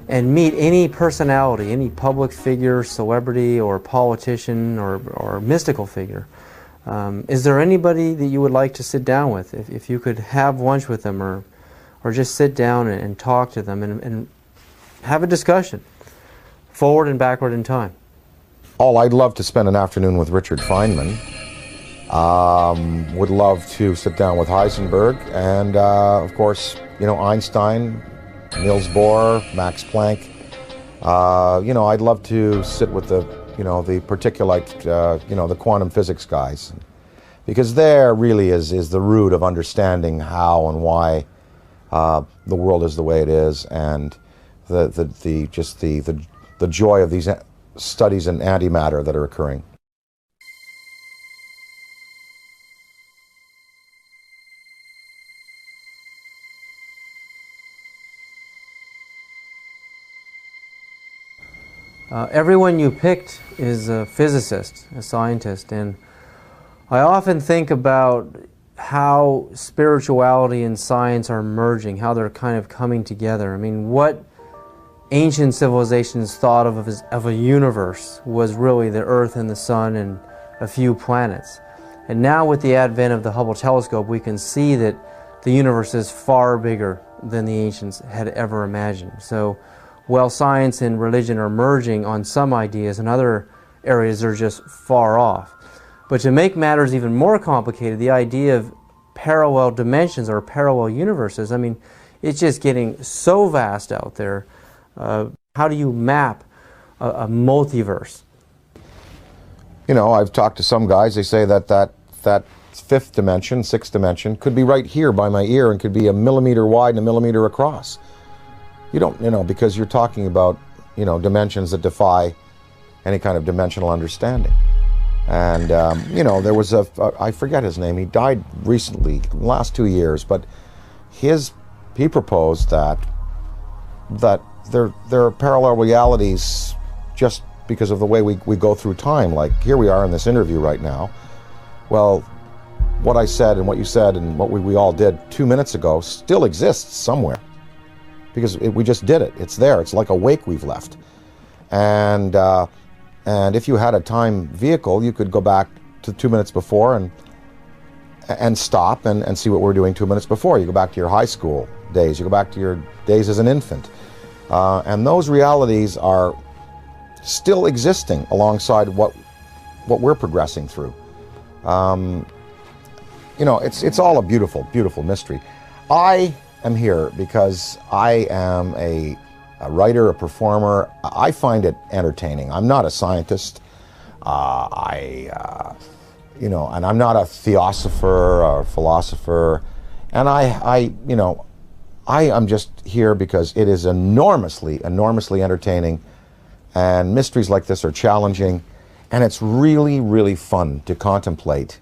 [SPEAKER 1] and meet any personality, any public figure, celebrity, or politician, or mystical figure, is there anybody that you would like to sit down with? If you could have lunch with them, or just sit down and talk to them and have a discussion, forward and backward in time?
[SPEAKER 2] Oh, I'd love to spend an afternoon with Richard Feynman. Would love to sit down with Heisenberg, and of course, Einstein, Niels Bohr, Max Planck. I'd love to sit with the particulate, the quantum physics guys, because there really is the root of understanding how and why the world is the way it is, and the joy of these studies in antimatter that are occurring.
[SPEAKER 1] Everyone you picked is a physicist, a scientist, and I often think about how spirituality and science are merging, how they're kind of coming together. I mean, what ancient civilizations thought of a universe was really the Earth and the Sun and a few planets. And now with the advent of the Hubble telescope, we can see that the universe is far bigger than the ancients had ever imagined. So while science and religion are merging on some ideas, in other areas they're just far off. But to make matters even more complicated, the idea of parallel dimensions or parallel universes, I mean, it's just getting so vast out there. How do you map a multiverse?
[SPEAKER 2] You know, I've talked to some guys, they say that fifth dimension, sixth dimension, could be right here by my ear and could be a millimeter wide and a millimeter across. You don't, you know, because you're talking about, you know, dimensions that defy any kind of dimensional understanding. And, you know, there was I forget his name, he died recently, the last 2 years, but he proposed that there are parallel realities just because of the way we go through time. Like here we are in this interview right now. Well, what I said and what you said and what we all did 2 minutes ago still exists somewhere because we just did it. It's there. It's like a wake we've left. And if you had a time vehicle, you could go back to 2 minutes before and stop and see what we're doing 2 minutes before. You go back to your high school days. You go back to your days as an infant. And those realities are still existing alongside what we're progressing through. You know, it's all a beautiful, beautiful mystery. I am here because I am a writer, a performer. I find it entertaining. I'm not a scientist. You know, and I'm not a theosopher or philosopher. And you know, I am just here because it is enormously, enormously entertaining. And mysteries like this are challenging. And it's really, really fun to contemplate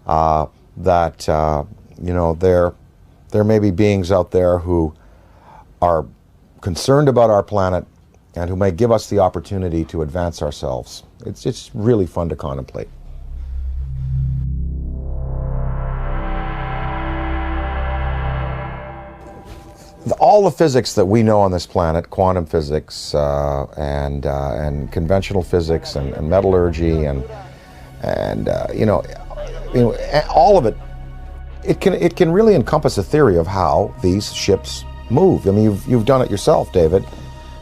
[SPEAKER 2] that, you know, there may be beings out there who are concerned about our planet and who may give us the opportunity to advance ourselves. It's really fun to contemplate. All the physics that we know on this planet, quantum physics and conventional physics and metallurgy and you know, all of it, it can really encompass a theory of how these ships move. I mean, you've done it yourself, David,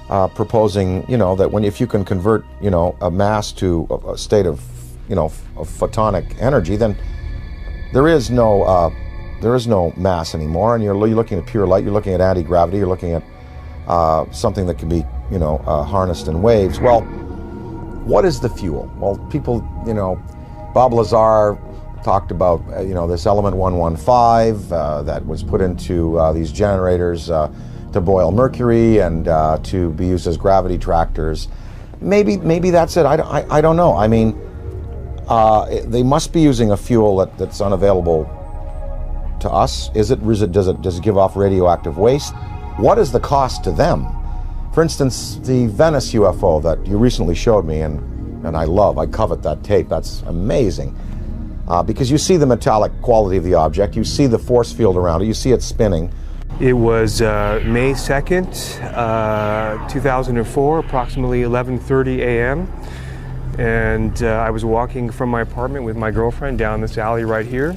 [SPEAKER 2] proposing, you know, that if you can convert, you know, a mass to a state of, you know, of photonic energy, then there is no mass anymore, and you're looking at pure light. You're looking at anti-gravity. You're looking at something that can be, you know, harnessed in waves. Well, what is the fuel? Well, people, you know, Bob Lazar talked about, you know, this element 115 that was put into these generators to boil mercury and to be used as gravity tractors. Maybe that's it. I don't know. I mean, they must be using a fuel that's unavailable to us. Does it give off radioactive waste? What is the cost to them? For instance, the Venice UFO that you recently showed me, and I covet that tape. That's amazing. Because you see the metallic quality of the object, you see the force field around it, you see it spinning.
[SPEAKER 14] It was May 2nd, 2004, approximately 11:30 a.m. And I was walking from my apartment with my girlfriend down this alley right here.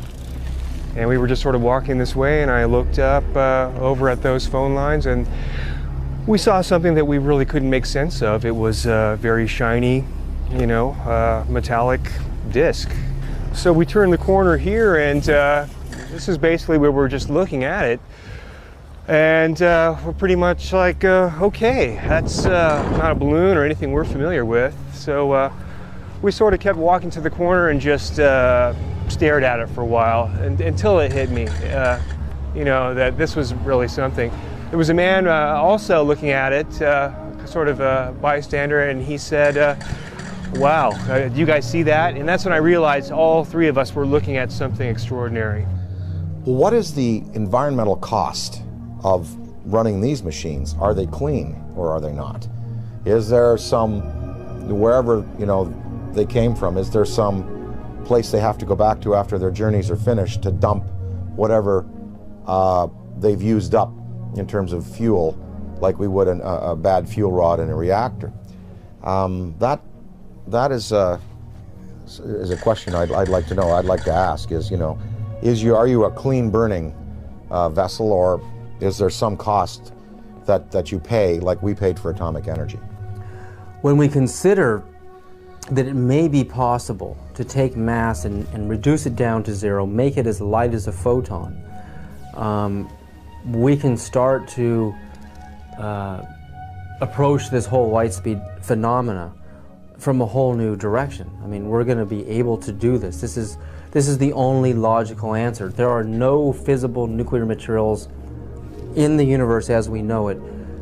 [SPEAKER 14] And we were just sort of walking this way, and I looked up over at those phone lines, and we saw something that we really couldn't make sense of. It was a very shiny, you know, metallic disc. So we turned the corner here, and this is basically where we're just looking at it. And we're pretty much like, okay, that's not a balloon or anything we're familiar with. So we sort of kept walking to the corner and just stared at it for a while until it hit me, you know, that this was really something. There was a man also looking at it, sort of a bystander, and he said, wow, do you guys see that? And that's when I realized all three of us were looking at something extraordinary.
[SPEAKER 2] What is the environmental cost of running these machines? Are they clean or are they not? Is there some, wherever, you know, they came from, is there some place they have to go back to after their journeys are finished to dump whatever they've used up in terms of fuel like we would a bad fuel rod in a reactor. That is a question I'd like to know. I'd like to ask is, are you a clean burning vessel, or is there some cost that you pay like we paid for atomic energy?
[SPEAKER 1] When we consider that it may be possible to take mass and reduce it down to zero, make it as light as a photon, we can start to approach this whole light speed phenomena from a whole new direction. I mean, we're going to be able to do this. This is the only logical answer. There are no fissile nuclear materials in the universe as we know it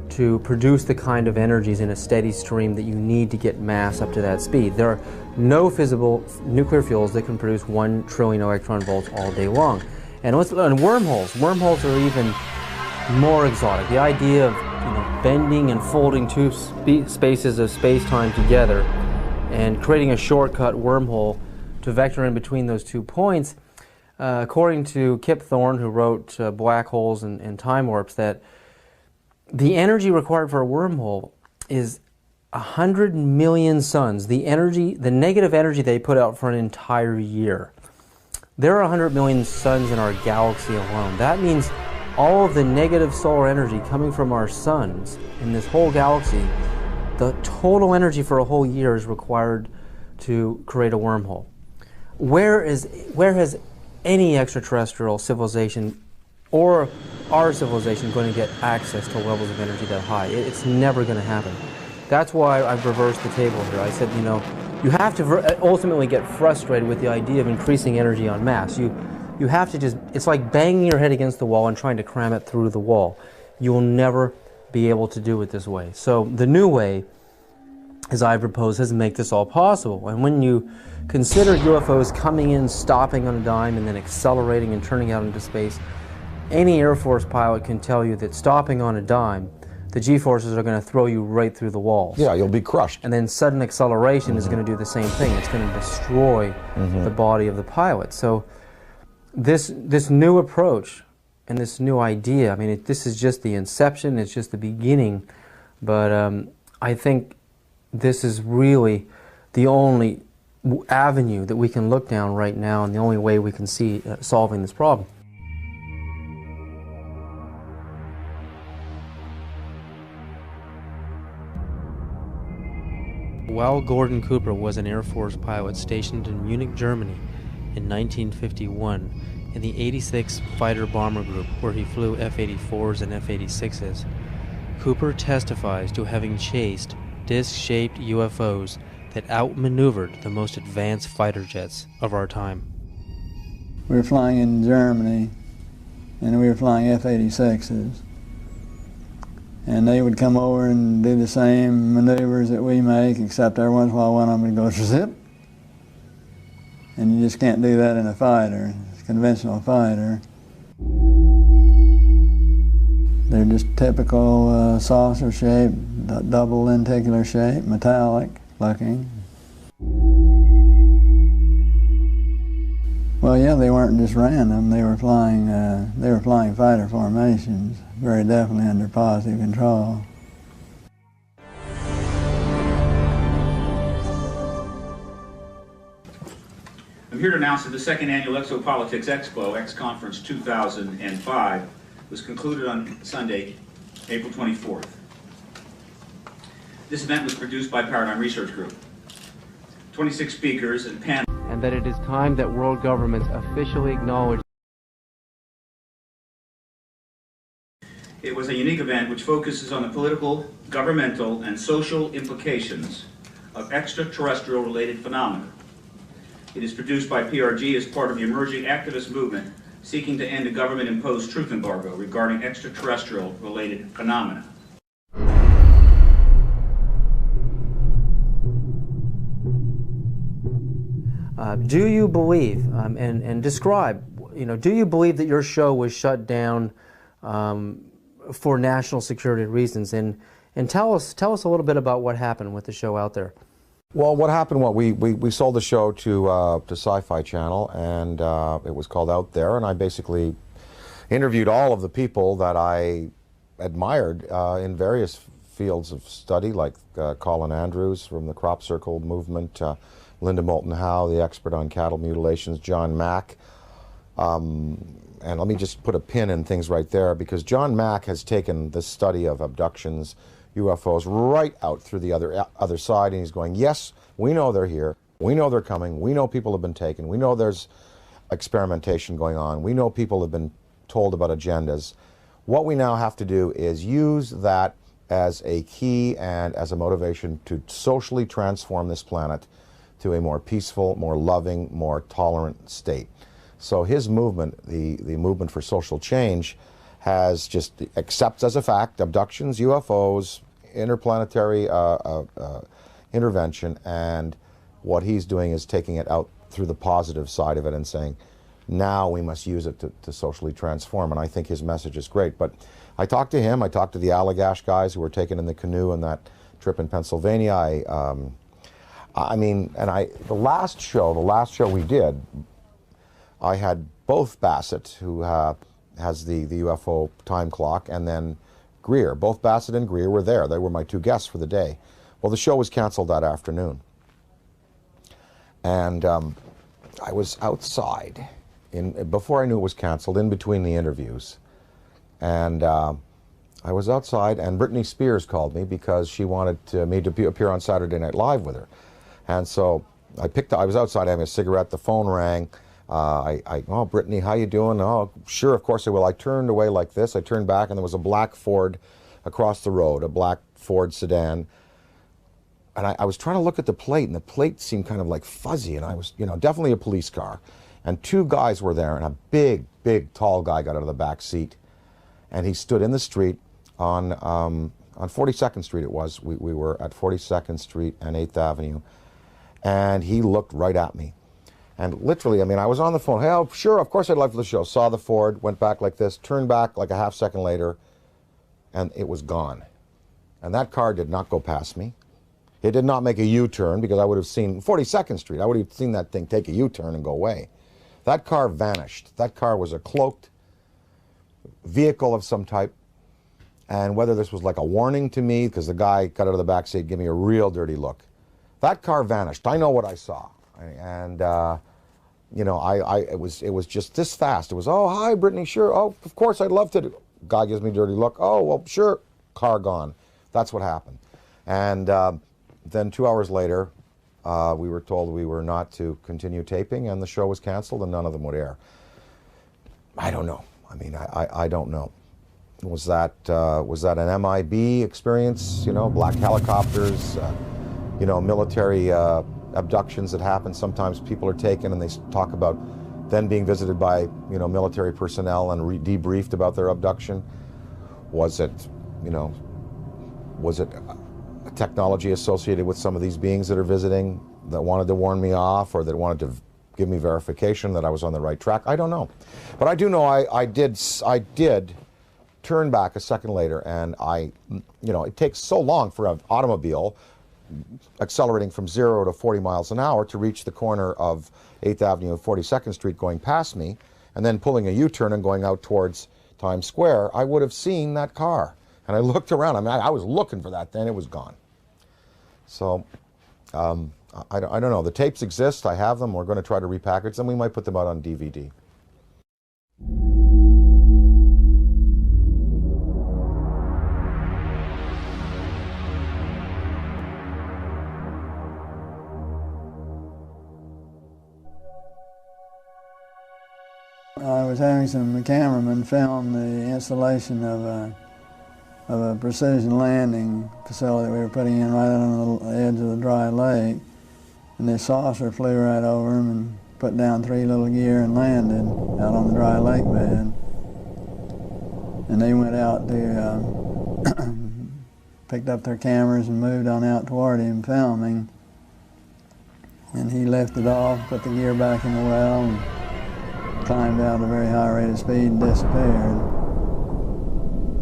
[SPEAKER 1] to produce the kind of energies in a steady stream that you need to get mass up to that speed. There are no fissile nuclear fuels that can produce 1 trillion electron volts all day long. And wormholes are even more exotic. The idea of bending and folding two spaces of space-time together and creating a shortcut wormhole to vector in between those 2 points, according to Kip Thorne, who wrote Black Holes and Time Warps, that the energy required for a wormhole is 100 million suns, the negative energy they put out for an entire year. There are 100 million suns in our galaxy alone. That means all of the negative solar energy coming from our suns in this whole galaxy, the total energy for a whole year is required to create a wormhole. Where has any extraterrestrial civilization or our civilization going to get access to levels of energy that high? It's never going to happen. That's why I've reversed the table here. I said, you have to ultimately get frustrated with the idea of increasing energy en masse. You have to it's like banging your head against the wall and trying to cram it through the wall. You will never be able to do it this way. So the new way, as I propose, is to make this all possible. And when you consider UFOs coming in, stopping on a dime, and then accelerating and turning out into space, any Air Force pilot can tell you that stopping on a dime, the G-forces are going to throw you right through the walls.
[SPEAKER 2] Yeah, you'll be crushed.
[SPEAKER 1] And then sudden acceleration is going to do the same thing. It's going to destroy the body of the pilot. So this new approach and this new idea, I mean, this is just the inception, it's just the beginning, but I think this is really the only avenue that we can look down right now and the only way we can see solving this problem. While Gordon Cooper was an Air Force pilot stationed in Munich, Germany in 1951 in the 86th Fighter Bomber Group, where he flew F-84s and F-86s, Cooper testifies to having chased disc-shaped UFOs that outmaneuvered the most advanced fighter jets of our time.
[SPEAKER 7] We were flying in Germany, and we were flying F-86s. And they would come over and do the same maneuvers that we make, except every once in a while one of them would go zip. And you just can't do that in a fighter, a conventional fighter. They're just typical saucer shape, double lenticular shape, metallic looking. Well, yeah, they weren't just random. They were flying fighter formations, very definitely under positive control.
[SPEAKER 15] I'm here to announce that the second annual Exopolitics Expo, X-Conference 2005, was concluded on Sunday, April 24th. This event was produced by Paradigm Research Group. 26 speakers and panel.
[SPEAKER 1] And that it is time that world governments officially acknowledge.
[SPEAKER 15] It was a unique event which focuses on the political, governmental, and social implications of extraterrestrial-related phenomena. It is produced by PRG as part of the emerging activist movement seeking to end a government-imposed truth embargo regarding extraterrestrial-related phenomena.
[SPEAKER 1] Do you believe, and describe, do you believe that your show was shut down for national security reasons? And tell us a little bit about what happened with the show out there.
[SPEAKER 2] Well, what happened? We sold the show to Sci-Fi Channel, and it was called Out There, and I basically interviewed all of the people that I admired in various fields of study, like Colin Andrews from the crop circle movement, Linda Moulton Howe, the expert on cattle mutilations, John Mack. And let me just put a pin in things right there, because John Mack has taken the study of abductions, UFOs, right out through the other side, and he's going, yes, we know they're here, we know they're coming, we know people have been taken, we know there's experimentation going on, we know people have been told about agendas. What we now have to do is use that as a key and as a motivation to socially transform this planet to a more peaceful, more loving, more tolerant state. So his movement, the movement for social change, has just accepts as a fact abductions, UFOs, interplanetary intervention, and what he's doing is taking it out through the positive side of it and saying, now we must use it to socially transform. And I think his message is great. But I talked to him, I talked to the Allagash guys who were taken in the canoe on that trip in Pennsylvania. The last show we did, I had both Bassett, who has the UFO time clock, and then Greer. Both Bassett and Greer were there. They were my two guests for the day. Well, the show was canceled that afternoon. And I was outside, before I knew it was canceled, in between the interviews. And I was outside, and Britney Spears called me because she wanted me to appear on Saturday Night Live with her. And so I was outside having a cigarette, the phone rang. Oh, Brittany, how you doing? Oh, sure, of course I will. I turned away like this. I turned back, and there was a black Ford across the road, a black Ford sedan. And I was trying to look at the plate, and the plate seemed kind of like fuzzy, and I was, definitely a police car. And two guys were there, and a big, big, tall guy got out of the back seat, and he stood in the street on 42nd Street it was. We were at 42nd Street and 8th Avenue, and he looked right at me. And literally, I was on the phone. Hey, oh, sure, of course I'd love for the show. Saw the Ford, went back like this, turned back like a half second later, and it was gone. And that car did not go past me. It did not make a U-turn, because I would have seen 42nd Street. I would have seen that thing take a U-turn and go away. That car vanished. That car was a cloaked vehicle of some type. And whether this was like a warning to me, because the guy got out of the back seat, gave me a real dirty look. That car vanished. I know what I saw. And it was just this fast. It was, oh, hi, Brittany, sure. Oh, of course, I'd love to. Guy gives me a dirty look. Oh, well, sure. Car gone. That's what happened. And then 2 hours later, we were told we were not to continue taping, and the show was canceled, and none of them would air. I don't know. I don't know. Was that an MIB experience? Black helicopters, military abductions that happen. Sometimes people are taken and they talk about then being visited by military personnel and debriefed about their abduction. Was it a technology associated with some of these beings that are visiting that wanted to warn me off, or that wanted to give me verification that I was on the right track? I don't know, but I do know I did turn back a second later, and it takes so long for an automobile accelerating from 0 to 40 miles an hour to reach the corner of 8th Avenue and 42nd Street going past me, and then pulling a U-turn and going out towards Times Square. I would have seen that car. And I looked around. I was looking for that then. It was gone. So I don't know. The tapes exist. I have them. We're going to try to repackage them. We might put them out on DVD.
[SPEAKER 7] I was having some cameramen film the installation of a precision landing facility we were putting in right on the edge of the dry lake. And this saucer flew right over them and put down 3 little gear and landed out on the dry lake bed. And they went out to, picked up their cameras and moved on out toward him filming. And he lifted off, put the gear back in the well, and climbed out at a very high rate of speed and disappeared.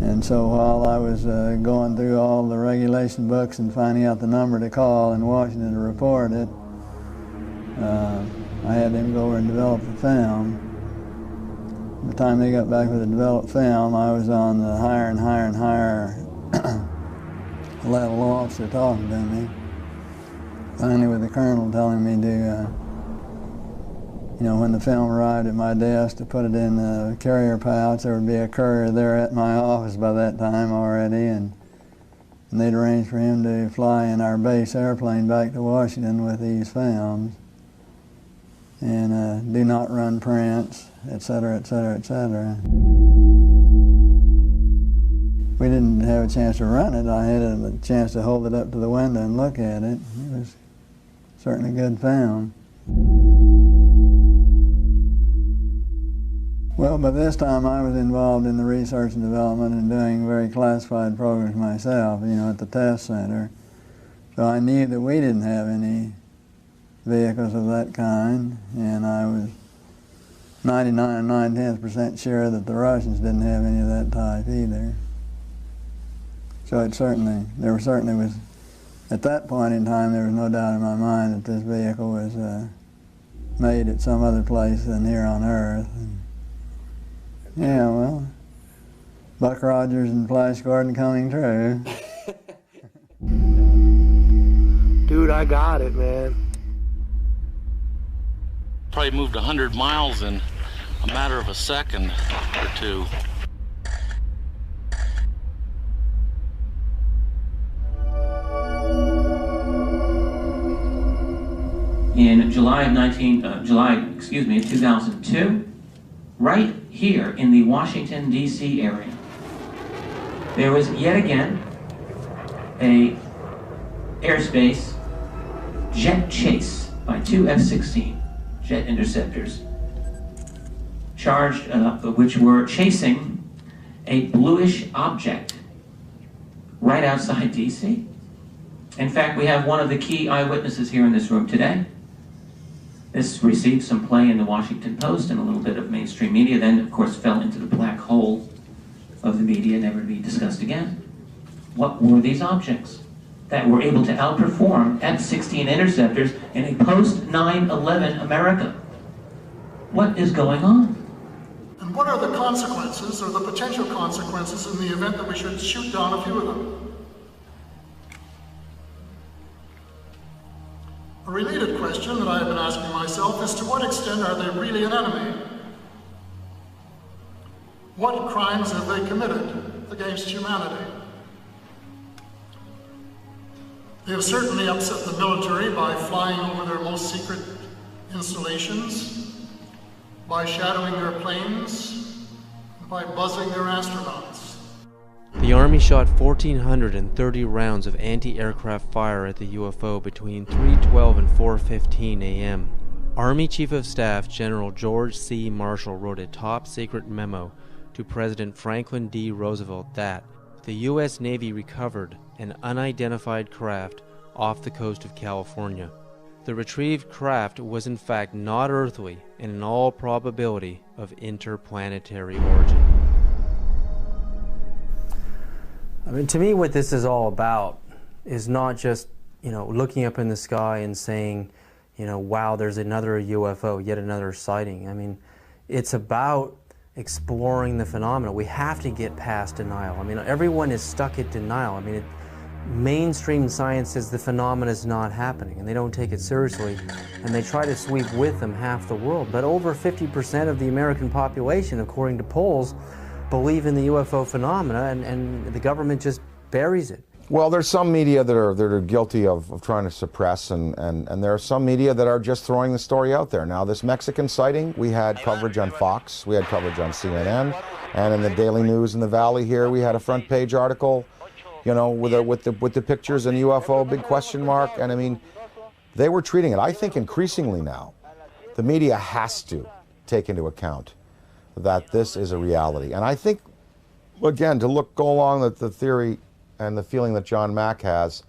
[SPEAKER 7] And so while I was going through all the regulation books and finding out the number to call in Washington to report it, I had him go over and develop the film. the time they got back with the developed film, I was on the higher and higher and higher level officer talking to me. Finally with the colonel telling me to, when the film arrived at my desk, to put it in the carrier pouch. There would be a courier there at my office by that time already, and they'd arranged for him to fly in our base airplane back to Washington with these films, and do not run prints, etc., etc., etc. We didn't have a chance to run it. I had a chance to hold it up to the window and look at it. It was certainly good film. Well, by this time I was involved in the research and development and doing very classified programs myself, at the test center. So I knew that we didn't have any vehicles of that kind, and I was 99 and 9/10% sure that the Russians didn't have any of that type either. So there certainly was, at that point in time, there was no doubt in my mind that this vehicle was made at some other place than here on Earth. And, yeah, well, Buck Rogers and Flash Gordon coming true.
[SPEAKER 16] Dude, I got it, man.
[SPEAKER 10] Probably moved 100 miles in a matter of a second or two.
[SPEAKER 17] In July of 2002, right here in the Washington, D.C. area, there was yet again a airspace jet chase by two F-16 jet interceptors, which were chasing a bluish object right outside D.C. In fact, we have one of the key eyewitnesses here in this room today. This received some play in the Washington Post and a little bit of mainstream media, then of course fell into the black hole of the media, never to be discussed again. What were these objects that were able to outperform F-16 interceptors in a post-9/11 America? What is going on?
[SPEAKER 3] And what are the consequences, or the potential consequences, in the event that we should shoot down a few of them? A related question that I have been asking myself is, to what extent are they really an enemy? What crimes have they committed against humanity? They have certainly upset the military by flying over their most secret installations, by shadowing their planes, and by buzzing their astronauts.
[SPEAKER 1] The Army shot 1,430 rounds of anti-aircraft fire at the UFO between 3:12 and 4:15 a.m. Army Chief of Staff General George C. Marshall wrote a top-secret memo to President Franklin D. Roosevelt that the U.S. Navy recovered an unidentified craft off the coast of California. The retrieved craft was in fact not earthly and in all probability of interplanetary origin. I mean, to me, what this is all about is not just, looking up in the sky and saying, wow, there's another UFO, yet another sighting. I mean, it's about exploring the phenomena. We have to get past denial. I mean, everyone is stuck at denial. I mean, mainstream science says the phenomena is not happening, and they don't take it seriously, and they try to sweep with them half the world. But over 50% of the American population, according to polls, believe in the UFO phenomena, and the government just buries it.
[SPEAKER 2] Well, there's some media that are guilty of trying to suppress, and there are some media that are just throwing the story out there. Now, this Mexican sighting, we had coverage on Fox, we had coverage on CNN, and in the Daily News in the Valley here, we had a front page article, with the pictures and UFO, big question mark, and I mean, they were treating it. I think increasingly now, the media has to take into account that this is a reality. And I think, again, go along with the theory and the feeling that John Mack has,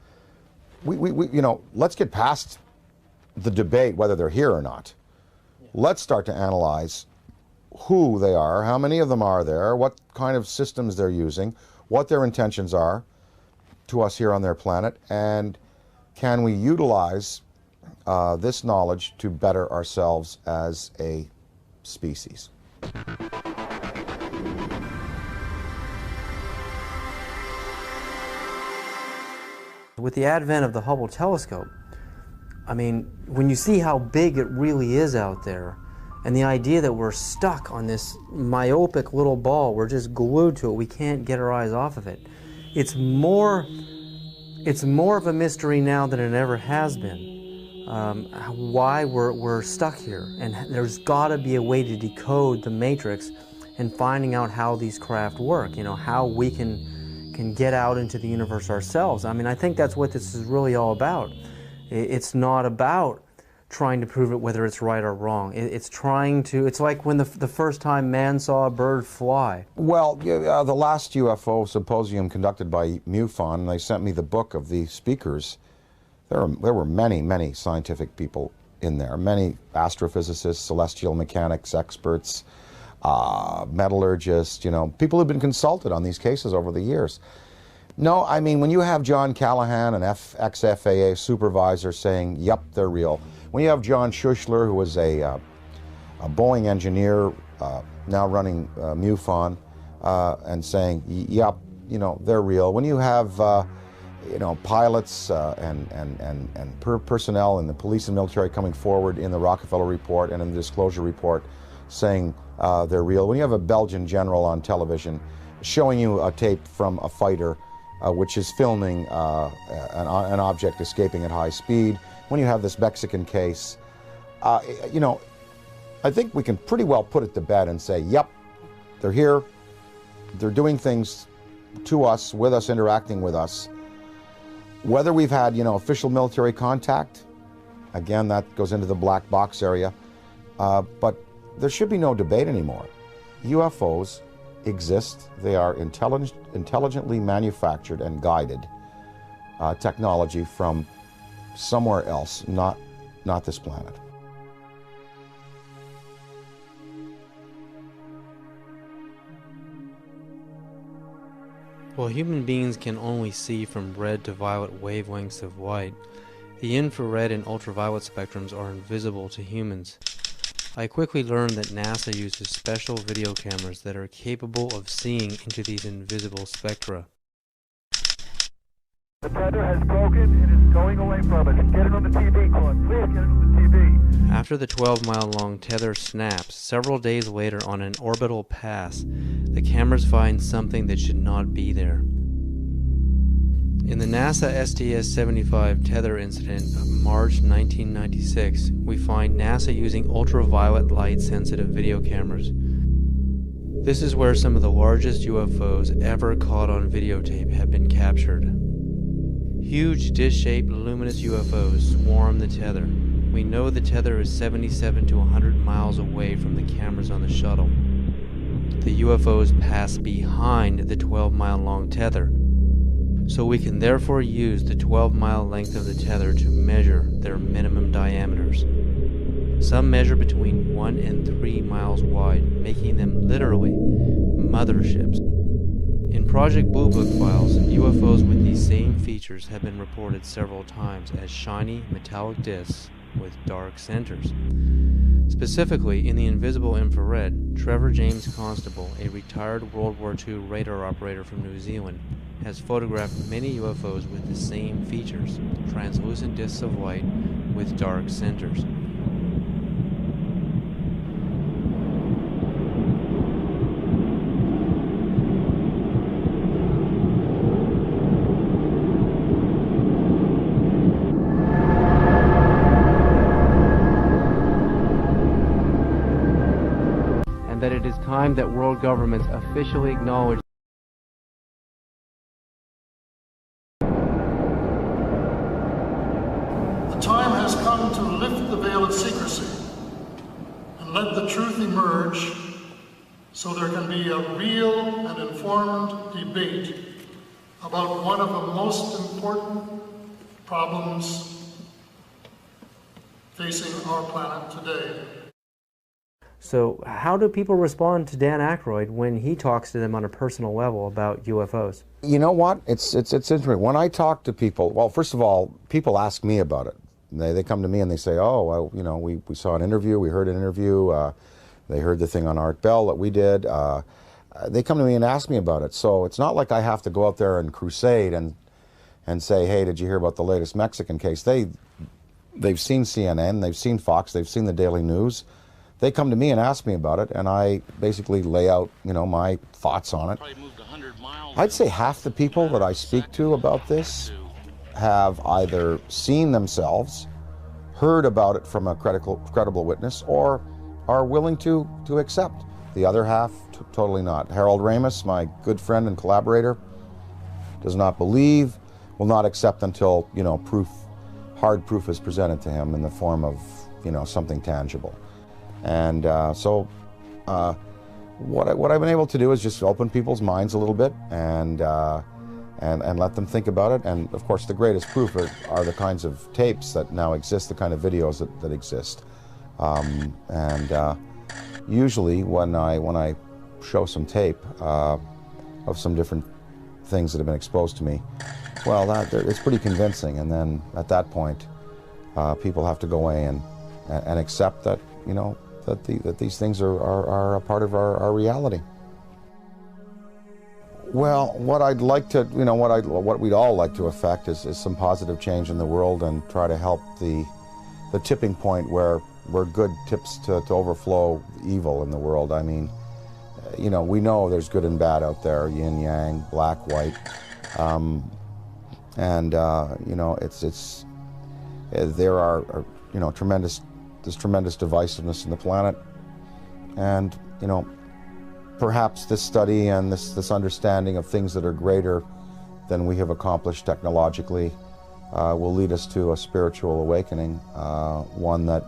[SPEAKER 2] let's get past the debate whether they're here or not. Let's start to analyze who they are, how many of them are there, what kind of systems they're using, what their intentions are to us here on their planet, and can we utilize this knowledge to better ourselves as a species.
[SPEAKER 1] With the advent of the Hubble telescope, I mean, when you see how big it really is out there, and the idea that we're stuck on this myopic little ball, we're just glued to it, we can't get our eyes off of it. It's more of a mystery now than it ever has been. Why we're stuck here, and there's got to be a way to decode the matrix and finding out how these craft work. You know, how we can get out into the universe ourselves. I mean, I think that's what this is really all about. It's not about trying to prove it whether it's right or wrong. It's trying to, it's like when the first time man saw a bird fly.
[SPEAKER 2] Well, the last UFO symposium conducted by MUFON, they sent me the book of the speakers. There were many, many scientific people in there, many astrophysicists, celestial mechanics experts, metallurgists, you know, people who've been consulted on these cases over the years. No, I mean, when you have John Callahan, an ex-FAA supervisor, saying, yep, they're real. When you have John Schuessler, who was a Boeing engineer, now running MUFON, and saying, yep, you know, they're real. When you have, you know, pilots and personnel in the police and military coming forward in the Rockefeller Report and in the Disclosure Report saying they're real. When you have a Belgian general on television showing you a tape from a fighter which is filming an object escaping at high speed, when you have this Mexican case, you know, I think we can pretty well put it to bed and say, yep, they're here, they're doing things to us, with us, interacting with us. Whether we've had, you know, official military contact, again, that goes into the black box area, but there should be no debate anymore. UFOs exist. They are intelligently manufactured and guided technology from somewhere else, not this planet.
[SPEAKER 1] While human beings can only see from red to violet wavelengths of light, the infrared and ultraviolet spectrums are invisible to humans. I quickly learned that NASA uses special video cameras that are capable of seeing into these invisible spectra.
[SPEAKER 18] The tether has broken and is going away from us. Get it on the TV, Claude. Please get it on the TV.
[SPEAKER 1] After the 12-mile-long tether snaps, several days later on an orbital pass, the cameras find something that should not be there. In the NASA STS-75 tether incident of March 1996, we find NASA using ultraviolet light-sensitive video cameras. This is where some of the largest UFOs ever caught on videotape have been captured. Huge dish-shaped luminous UFOs swarm the tether. We know the tether is 77 to 100 miles away from the cameras on the shuttle. The UFOs pass behind the 12-mile-long tether, so we can therefore use the 12-mile length of the tether to measure their minimum diameters. Some measure between 1 and 3 miles wide, making them literally motherships. In Project Blue Book files, UFOs with these same features have been reported several times as shiny metallic discs with dark centers. Specifically, in the invisible infrared, Trevor James Constable, a retired World War II radar operator from New Zealand, has photographed many UFOs with the same features, translucent discs of light with dark centers. And that it is time that world governments officially acknowledge
[SPEAKER 3] The time has come to lift the veil of secrecy and let the truth emerge so there can be a real and informed debate about one of the most important problems facing our planet today.
[SPEAKER 1] So how do people respond to Dan Aykroyd when he talks to them on a personal level about UFOs?
[SPEAKER 2] You know what? It's interesting. When I talk to people, well, first of all, people ask me about it. They come to me and they say, oh, well, you know, we saw an interview, we heard an interview, they heard the thing on Art Bell that we did. They come to me and ask me about it. So it's not like I have to go out there and crusade and and say, hey, did you hear about the latest Mexican case? They've seen CNN, they've seen Fox, they've seen the Daily News. They come to me and ask me about it, and I basically lay out, you know, my thoughts on it. I'd say half the people that I speak to about this have either seen themselves, heard about it from a credible witness, or are willing to accept. The other half, totally not. Harold Ramis, my good friend and collaborator, does not believe, will not accept until, you know, hard proof is presented to him in the form of, you know, something tangible. And what I've been able to do is just open people's minds a little bit and let them think about it. And of course, the greatest proof are the kinds of tapes that now exist, the kind of videos that exist. Usually, when I show some tape of some different things that have been exposed to me, well, it's pretty convincing. And then at that point, people have to go away and accept that, you know, that these things are a part of our reality. Well, what I'd like to, you know, what we'd all like to affect is some positive change in the world and try to help the tipping point where good tips to overflow evil in the world. I mean, you know, we know there's good and bad out there, yin yang, black, white, you know, there are you know, there's tremendous divisiveness in the planet, and you know, perhaps this study and this understanding of things that are greater than we have accomplished technologically will lead us to a spiritual awakening, one that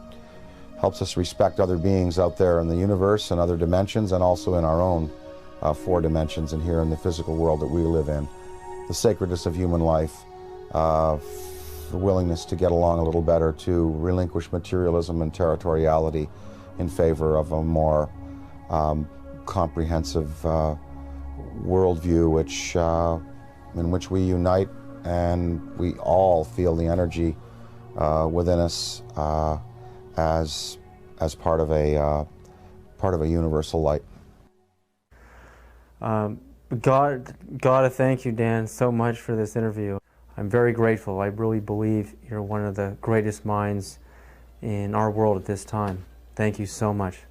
[SPEAKER 2] helps us respect other beings out there in the universe and other dimensions, and also in our own 4 dimensions and here in the physical world that we live in. The sacredness of human life, the willingness to get along a little better, to relinquish materialism and territoriality in favor of a more comprehensive worldview, in which we unite and we all feel the energy within us as part of a universal light.
[SPEAKER 1] Gotta thank you, Dan, so much for this interview. I'm very grateful. I really believe you're one of the greatest minds in our world at this time. Thank you so much.